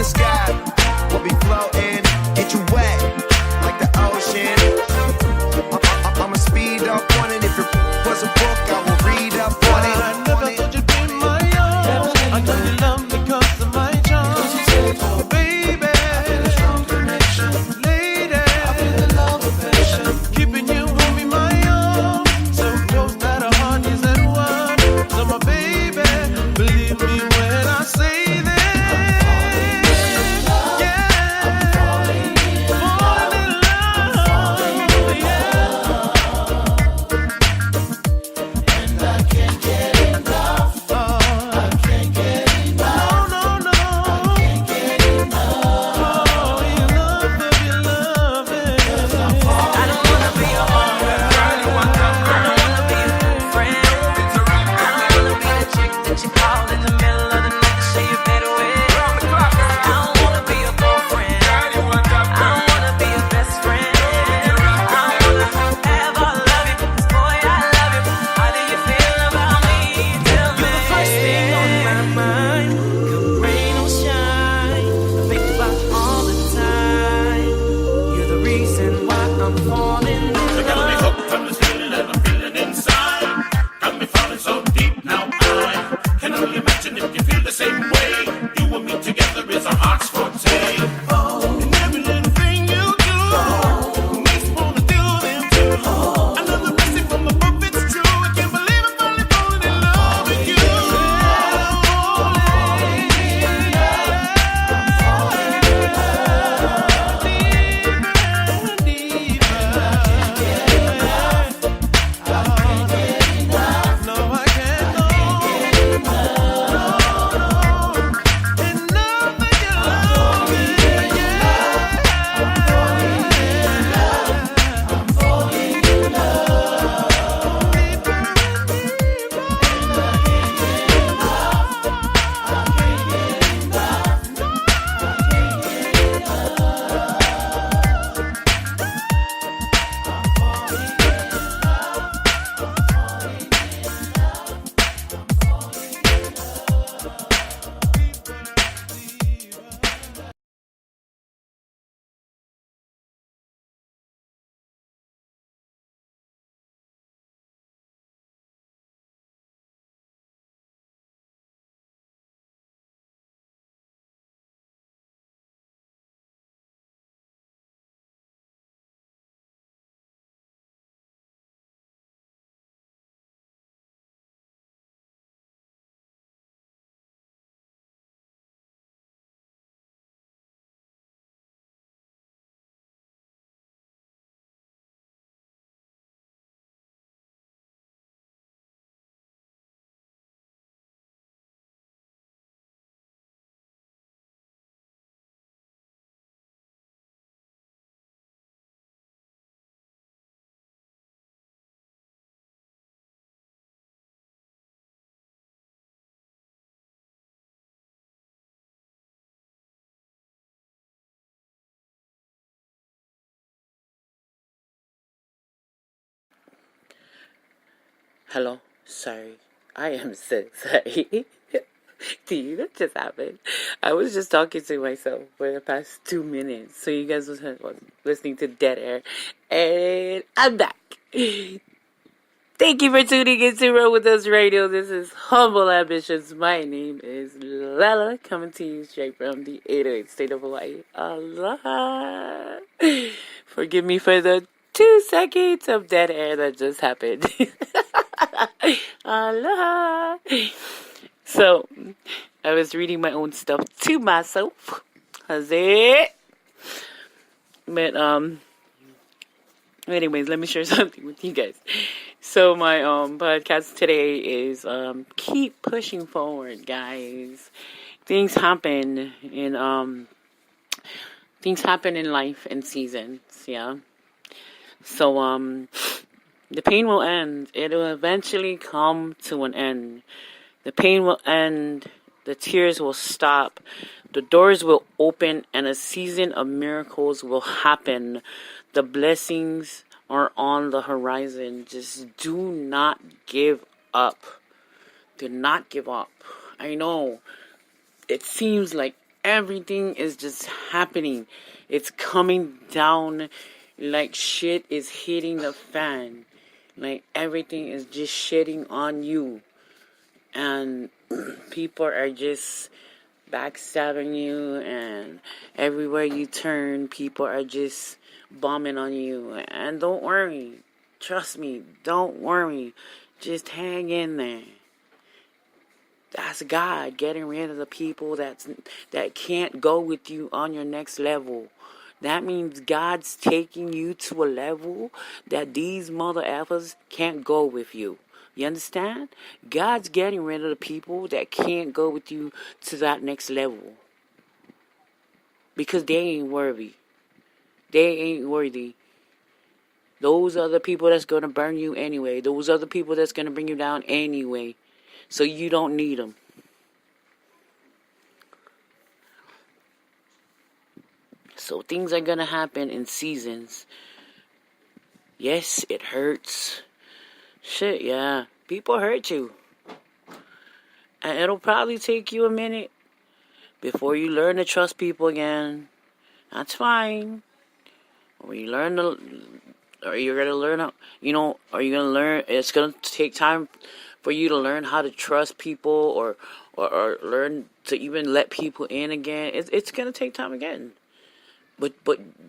Speaker 3: the sky. We'll be floating, get you wet like the ocean. I'ma speed up on it. If it was a book, I will read up on it.
Speaker 6: I never thought you'd be my own. I know you love me because of my charm. Oh, baby, I feel a strong connection. Lady, I feel the love affection. Keeping you, homie, my own. So close that our heart is at one. So my baby, believe me when I say that.
Speaker 1: Hello? Sorry. I am so sorry. Do you know what just happened? I was just talking to myself for the past 2 minutes. So you guys was listening to Dead Air. And I'm back. Thank you for tuning in to Roll With Us Radio. This is Humble Ambitions. My name is Lala, coming to you straight from the 808 state of Hawaii. Aloha. Forgive me for the 2 seconds of dead air that just happened. Aloha. So, I was reading my own stuff to myself. How's it? But, anyways, let me share something with you guys. So, my podcast today is keep pushing forward, guys. Things happen in life and seasons, yeah. So, the pain will end. It will eventually come to an end. The pain will end. The tears will stop. The doors will open and a season of miracles will happen. The blessings are on the horizon. Just do not give up. Do not give up. I know it seems like everything is just happening. It's coming down like shit is hitting the fan. Like everything is just shitting on you. And people are just backstabbing you, and everywhere you turn, people are just bombing on you. And don't worry. Trust me, don't worry. Just hang in there. That's God getting rid of the people that can't go with you on your next level. That means God's taking you to a level that these mother effers can't go with you. You understand? God's getting rid of the people that can't go with you to that next level. Because they ain't worthy. They ain't worthy. Those are the people that's going to burn you anyway. Those are the people that's going to bring you down anyway. So you don't need them. So things are going to happen in seasons. Yes, it hurts. Shit, yeah. People hurt you. And it'll probably take you a minute before you learn to trust people again. That's fine. Or you learn to... Or you're going to learn how... You know, are you going to learn... It's going to take time for you to learn how to trust people or learn to even let people in again. It's going to take time again. But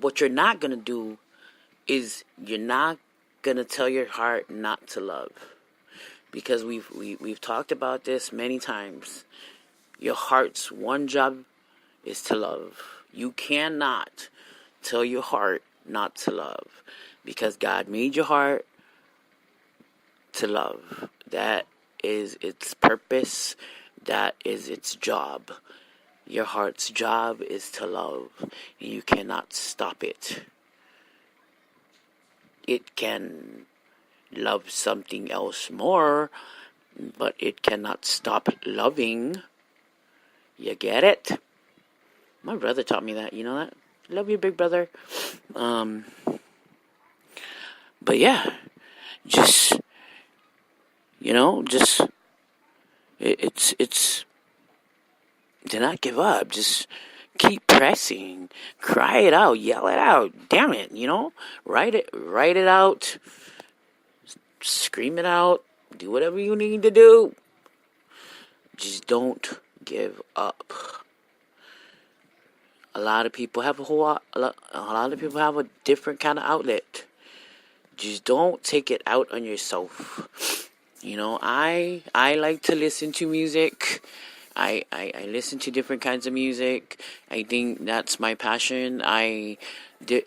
Speaker 1: what you're not going to do is you're not going to tell your heart not to love. Because we've talked about this many times. Your heart's one job is to love. You cannot tell your heart not to love. Because God made your heart to love. That is its purpose. That is its job. Your heart's job is to love. And you cannot stop it. It can love something else more, but it cannot stop loving. You get it? My brother taught me that. You know that? Love you, big brother. But yeah, just, you know, just, it's, do not give up. Just keep pressing. Cry it out. Yell it out. Damn it, you know? Write it out. Scream it out. Do whatever you need to do. Just don't give up. A lot of people have a lot of people have a different kind of outlet. Just don't take it out on yourself. You know, I like to listen to music. I listen to different kinds of music. I think that's my passion. I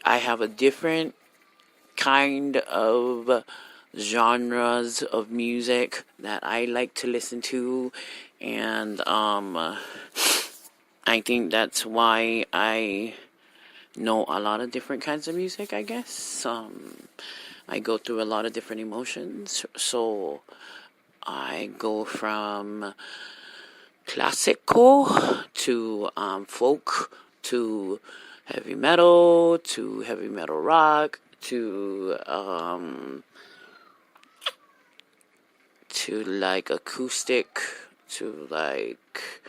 Speaker 1: have a different kind of genres of music that I like to listen to, and I think that's why I know a lot of different kinds of music, I guess. I go through a lot of different emotions, so I go from classical to folk to heavy metal rock to like acoustic to like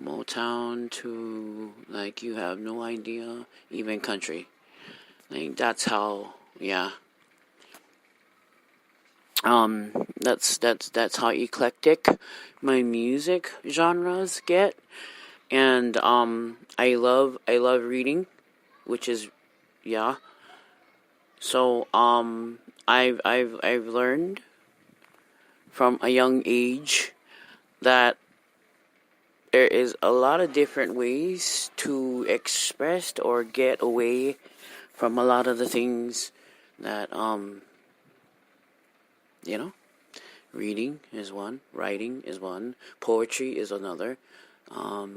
Speaker 1: Motown to like you have no idea, even country. Like that's how, yeah. That's how eclectic my music genres get. And I love reading, which is, yeah. So I've learned from a young age that there is a lot of different ways to express or get away from a lot of the things that you know, reading is one, writing is one, poetry is another. I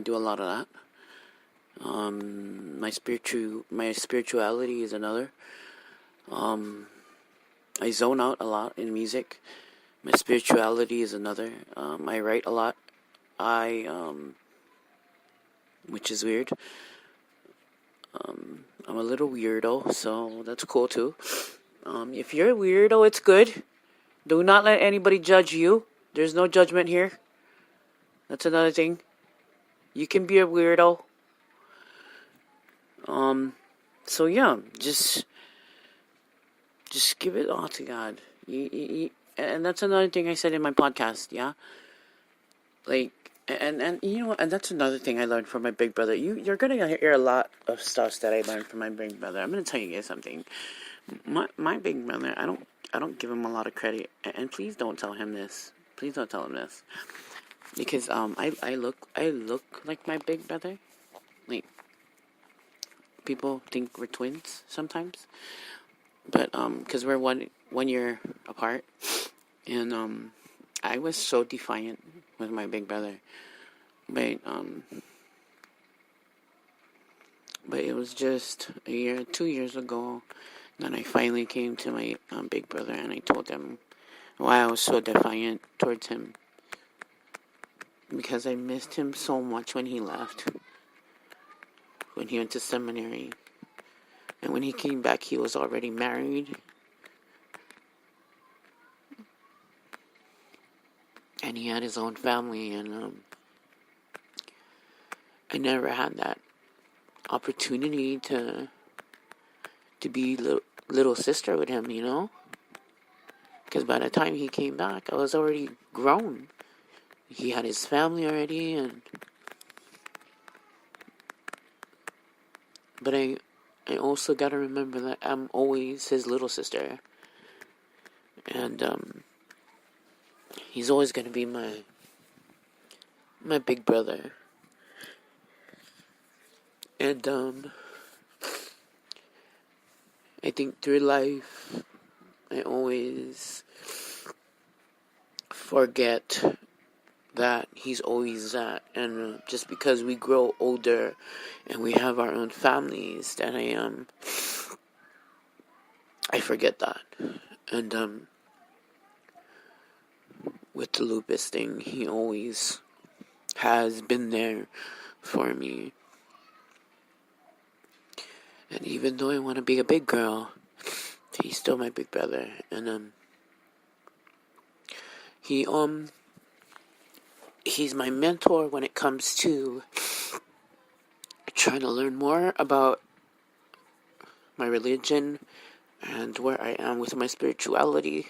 Speaker 1: do a lot of that. My spirituality is another. I zone out a lot in music. My spirituality is another. I write a lot. Which is weird. I'm a little weirdo, so that's cool too. If you're a weirdo, it's good. Do not let anybody judge you. There's no judgment here. That's another thing. You can be a weirdo. So yeah, just give it all to God. And that's another thing I said in my podcast. Yeah, like, and you know what? And that's another thing I learned from my big brother. You're gonna hear a lot of stuff that I learned from my big brother. I'm gonna tell you guys something. My big brother, I don't give him a lot of credit, and please don't tell him this. Please don't tell him this, because I look like my big brother. Like, people think we're twins sometimes, but because we're one year apart, and I was so defiant with my big brother, but it was just 2 years ago. Then I finally came to my big brother and I told him why I was so defiant towards him. Because I missed him so much when he left. When he went to seminary. And when he came back, he was already married. And he had his own family. And I never had that opportunity to be little sister with him, you know? Because by the time he came back, I was already grown. He had his family already, but I also gotta remember that I'm always his little sister. And he's always gonna be my big brother. And I think through life, I always forget that he's always that. And just because we grow older and we have our own families, that I forget that. And with the lupus thing, he always has been there for me. And even though I want to be a big girl, he's still my big brother. And he's my mentor when it comes to trying to learn more about my religion and where I am with my spirituality.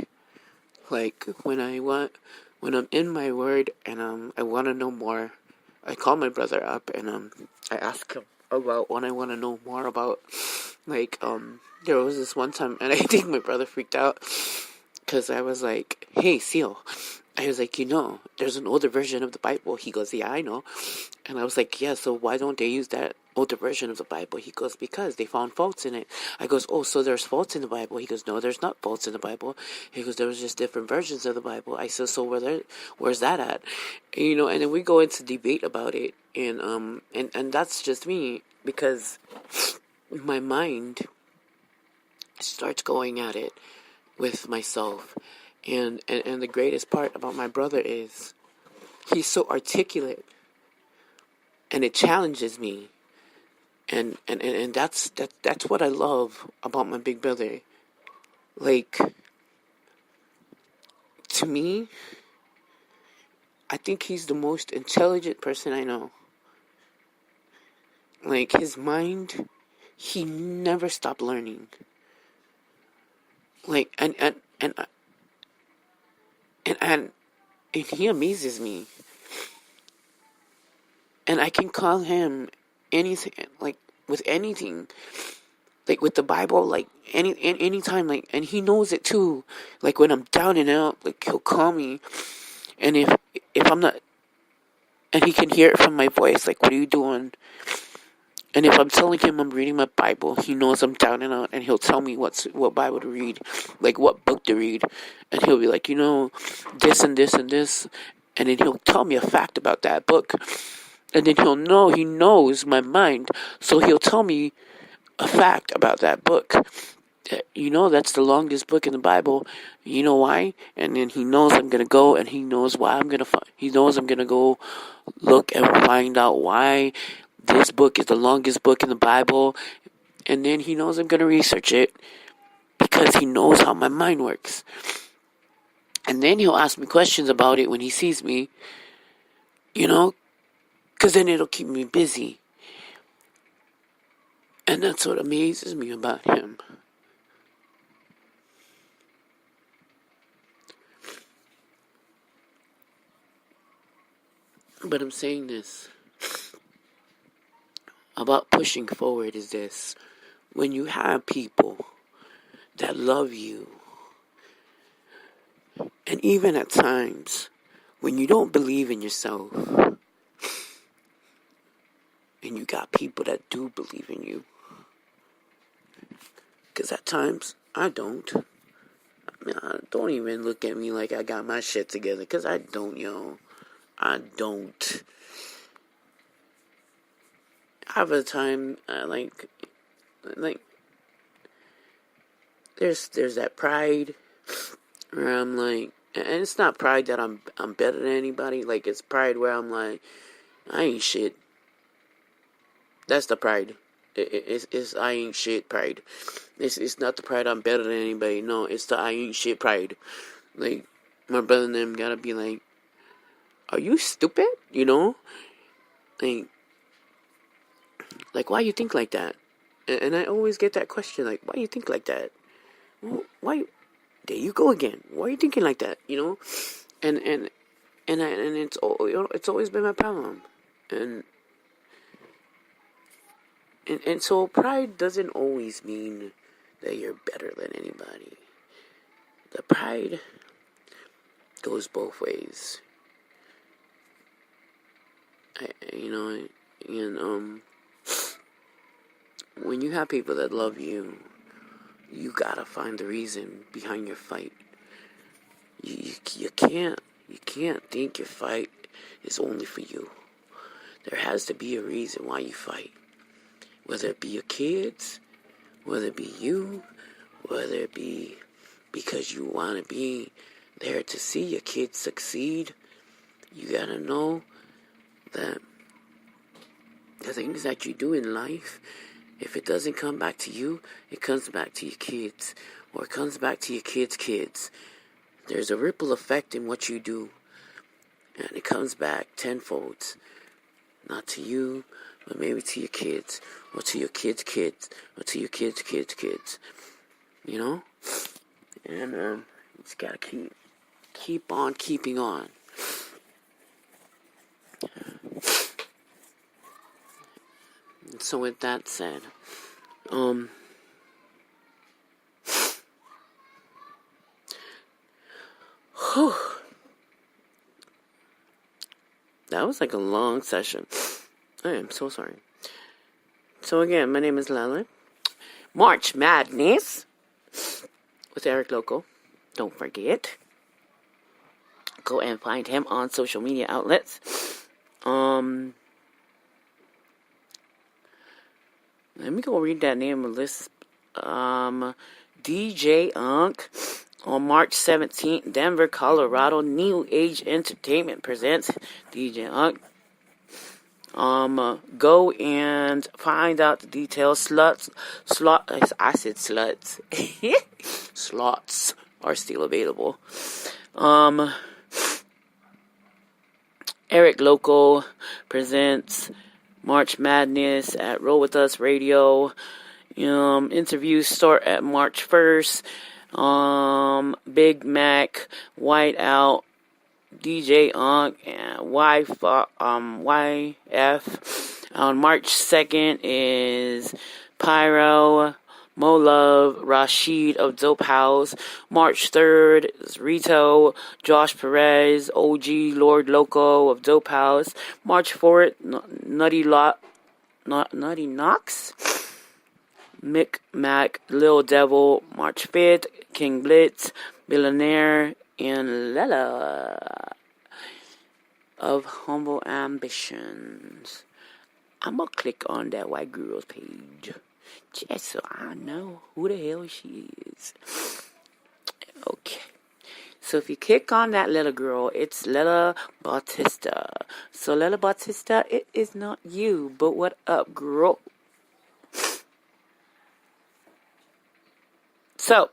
Speaker 1: Like, when I'm in my word and I want to know more, I call my brother up and I ask him about what I want to know more about. Like, there was this one time, and I think my brother freaked out, because I was like, hey, Seal, I was like, there's an older version of the Bible. He goes, yeah, I know. And I was like, yeah, so why don't they use that older version of the Bible? He goes, because they found faults in it. I goes, oh, so there's faults in the Bible? He goes, no, there's not faults in the Bible. He goes, there was just different versions of the Bible. I said, so where's that at? And then we go into debate about it. And that's just me, because my mind starts going at it with myself. And the greatest part about my brother is he's so articulate, and it challenges me. And that's what I love about my big brother. Like, to me, I think he's the most intelligent person I know. Like, his mind, he never stopped learning. Like, and he amazes me. And I can call him anything, like, with anything. Like, with the Bible, like, any time, like, and he knows it too. Like, when I'm down and out, like, he'll call me. And if I'm not, and he can hear it from my voice, like, what are you doing? And if I'm telling him I'm reading my Bible, he knows I'm down and out, and he'll tell me what Bible to read, like what book to read. And he'll be like, this and this and this. And then he'll tell me a fact about that book. And then he knows my mind, so he'll tell me a fact about that book. That's the longest book in the Bible. You know why? And then he knows I'm going to go, and he knows why he knows I'm going to go look and find out why this book is the longest book in the Bible. And then he knows I'm going to research it, because he knows how my mind works. And then he'll ask me questions about it when he sees me. You know? Because then it'll keep me busy. And that's what amazes me about him. But I'm saying this about pushing forward is this. When you have people that love you, and even at times when you don't believe in yourself, and you got people that do believe in you, because at times I don't. I mean, don't even look at me like I got my shit together, because I don't, yo. I don't. I have a time, like, there's that pride where I'm like, and it's not pride that I'm better than anybody. Like, it's pride where I'm like, I ain't shit. That's the pride. It's I ain't shit pride. It's not the pride I'm better than anybody. No, it's the I ain't shit pride. Like, my brother and them gotta be like, are you stupid? You know? Like, why you think like that? And I always get that question, like, why you think like that? Why? There you go again. Why are you thinking like that? You know? And it's it's always been my problem. And so pride doesn't always mean that you're better than anybody. The pride goes both ways. When you have people that love you, you gotta find the reason behind your fight. You can't think your fight is only for you. There has to be a reason why you fight. Whether it be your kids, whether it be you, whether it be because you want to be there to see your kids succeed. You gotta know that the things that you do in life, if it doesn't come back to you, it comes back to your kids, or it comes back to your kids' kids. There's a ripple effect in what you do, and it comes back tenfold. Not to you, but maybe to your kids, or to your kids' kids, or to your kids' kids' kids. You know? And you just gotta keep on keeping on. And so with that said, that was like a long session. I am so sorry. So again, my name is Lala. March Madness with Eric Loco. Don't forget. Go and find him on social media outlets. Let me go read that name of list. DJ Unk on March 17th, Denver, Colorado. New Age Entertainment presents DJ Unk. Go and find out the details. I said sluts. Slots are still available. Eric Loco presents March Madness at Roll With Us Radio. Interviews start at March 1st. Big Mac, Whiteout, DJ Unk, and YF. On March 2nd is Pyro, Mo Love, Rashid of Dope House. March 3rd is Rito, Josh Perez, OG Lord Loco of Dope House. March 4th, Nutty Knox, Mick Mac, Lil Devil. March 5th, King Blitz, Billionaire, and Lella of Humble Ambitions. I'm gonna click on that white girl's page just so I know who the hell she is. Okay. So if you click on that little girl, it's Lella Bautista. So Lella Bautista, it is not you, but what up, girl? So,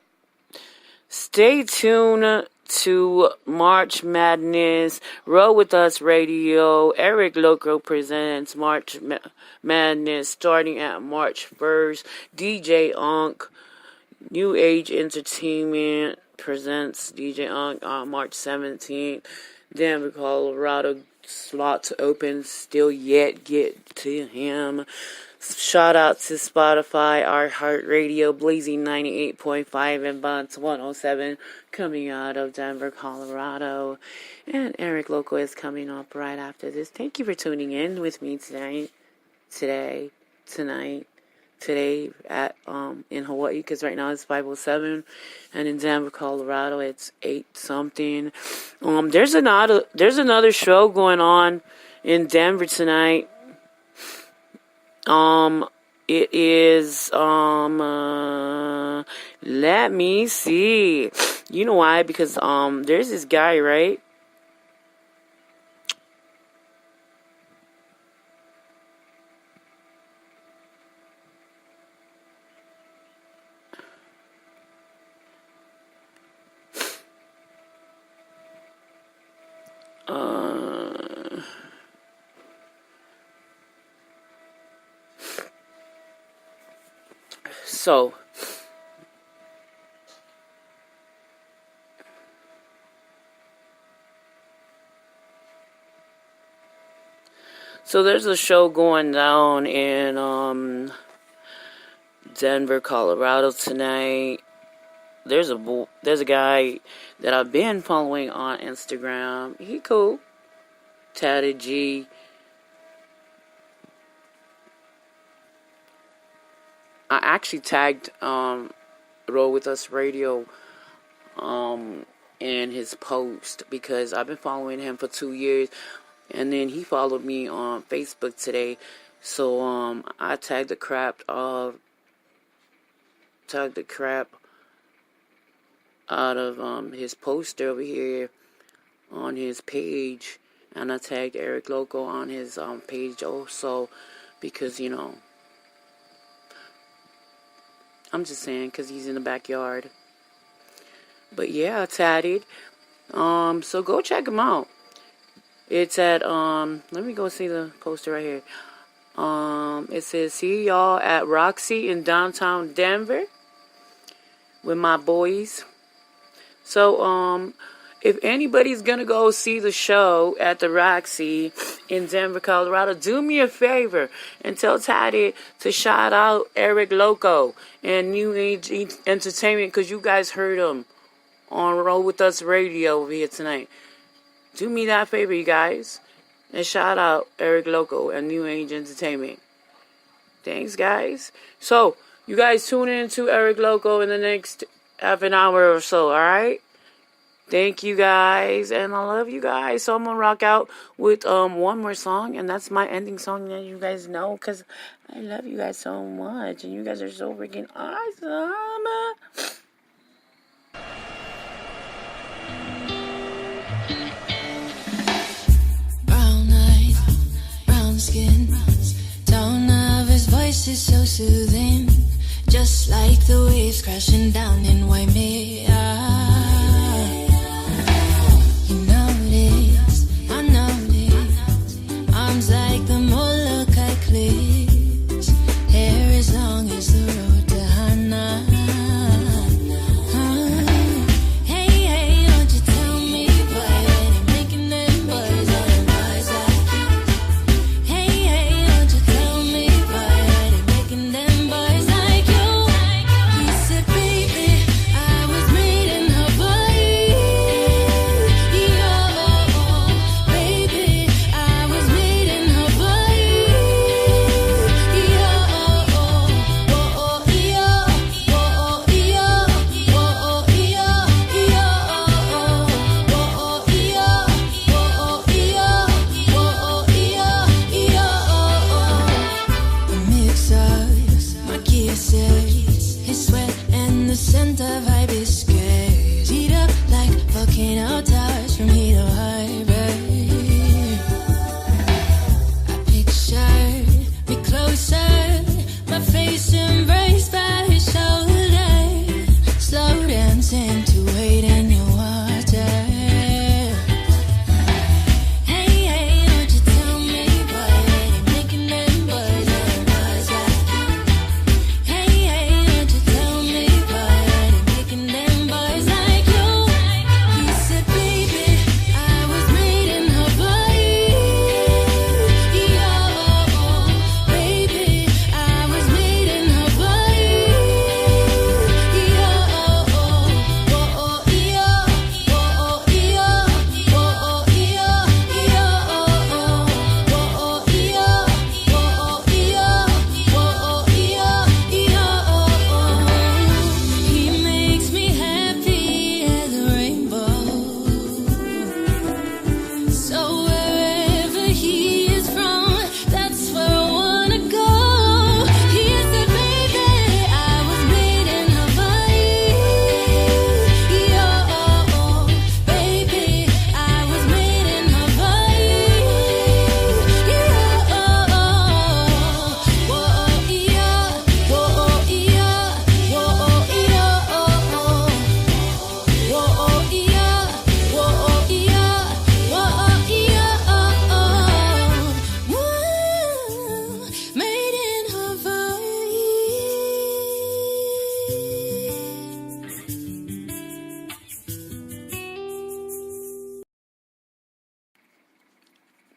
Speaker 1: stay tuned to March Madness. Roll with Us Radio. Eric Loco presents March Madness starting at March 1st. DJ Unk. New Age Entertainment presents DJ Unk on March 17th. Denver, Colorado. Slots open. Still yet get to him. Shout out to Spotify, iHeartRadio, Blazing 98.5 and Bonds 107 coming out of Denver, Colorado. And Eric Loco is coming up right after this. Thank you for tuning in with me tonight at in Hawaii, because right now it's 5:07, and in Denver, Colorado it's 8 something. There's another show going on in Denver tonight. It is, let me see. You know why? Because, there's this guy, right? So there's a show going down in Denver, Colorado tonight. There's a guy that I've been following on Instagram. He cool. Tatted G. I actually tagged Roll With Us Radio in his post because I've been following him for 2 years, and then he followed me on Facebook today. So I tagged the crap out of his poster over here on his page, and I tagged Eric Loco on his page also, because I'm just saying, because he's in the backyard. But yeah, tatted. So go check him out. It's at, let me go see the poster right here. It says, see y'all at Roxy in downtown Denver with my boys. So, if anybody's gonna go see the show at the Roxy in Denver, Colorado, do me a favor and tell Taddy to shout out Eric Loco and New Age Entertainment, because you guys heard him on Roll With Us Radio over here tonight. Do me that favor, you guys, and shout out Eric Loco and New Age Entertainment. Thanks, guys. So, you guys tune in to Eric Loco in the next half an hour or so, alright? Thank you guys, and I love you guys. So I'm gonna rock out with one more song, and that's my ending song that you guys know, because I love you guys so much, and you guys are so freaking awesome.
Speaker 9: Brown eyes, brown skin, tone of his voice is so soothing, just like the waves crashing down in Waimea. Like the Molokai cliffs, hair as long as the road to Hana. Hey, hey, don't you tell me, boy, that you're making them boys all them boys like you. Hey, hey, don't you tell me, boy, that you're making them boys like you. He said, baby, I was made in Hawaii. Yo, baby, I was made in his sweat and the scent of hibiscus, heat up like volcano towers from Hilo Harbor. I picture me closer, my face embraced by his shoulder, slow dancing to wade in your water.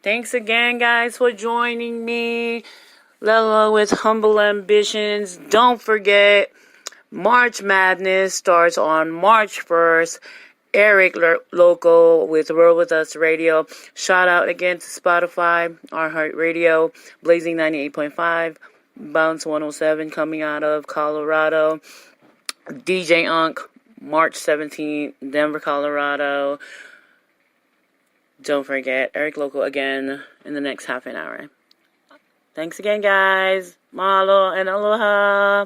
Speaker 1: Thanks again, guys, for joining me. Lelo with Humble Ambitions. Don't forget, March Madness starts on March 1st. Eric Local with Roll With Us Radio. Shout out again to Spotify, iHeartRadio, Blazing 98.5, Bounce 107 coming out of Colorado, DJ Unk, March 17th, Denver, Colorado. Don't forget, Eric Local again in the next half an hour. Thanks again, guys. Mahalo and aloha.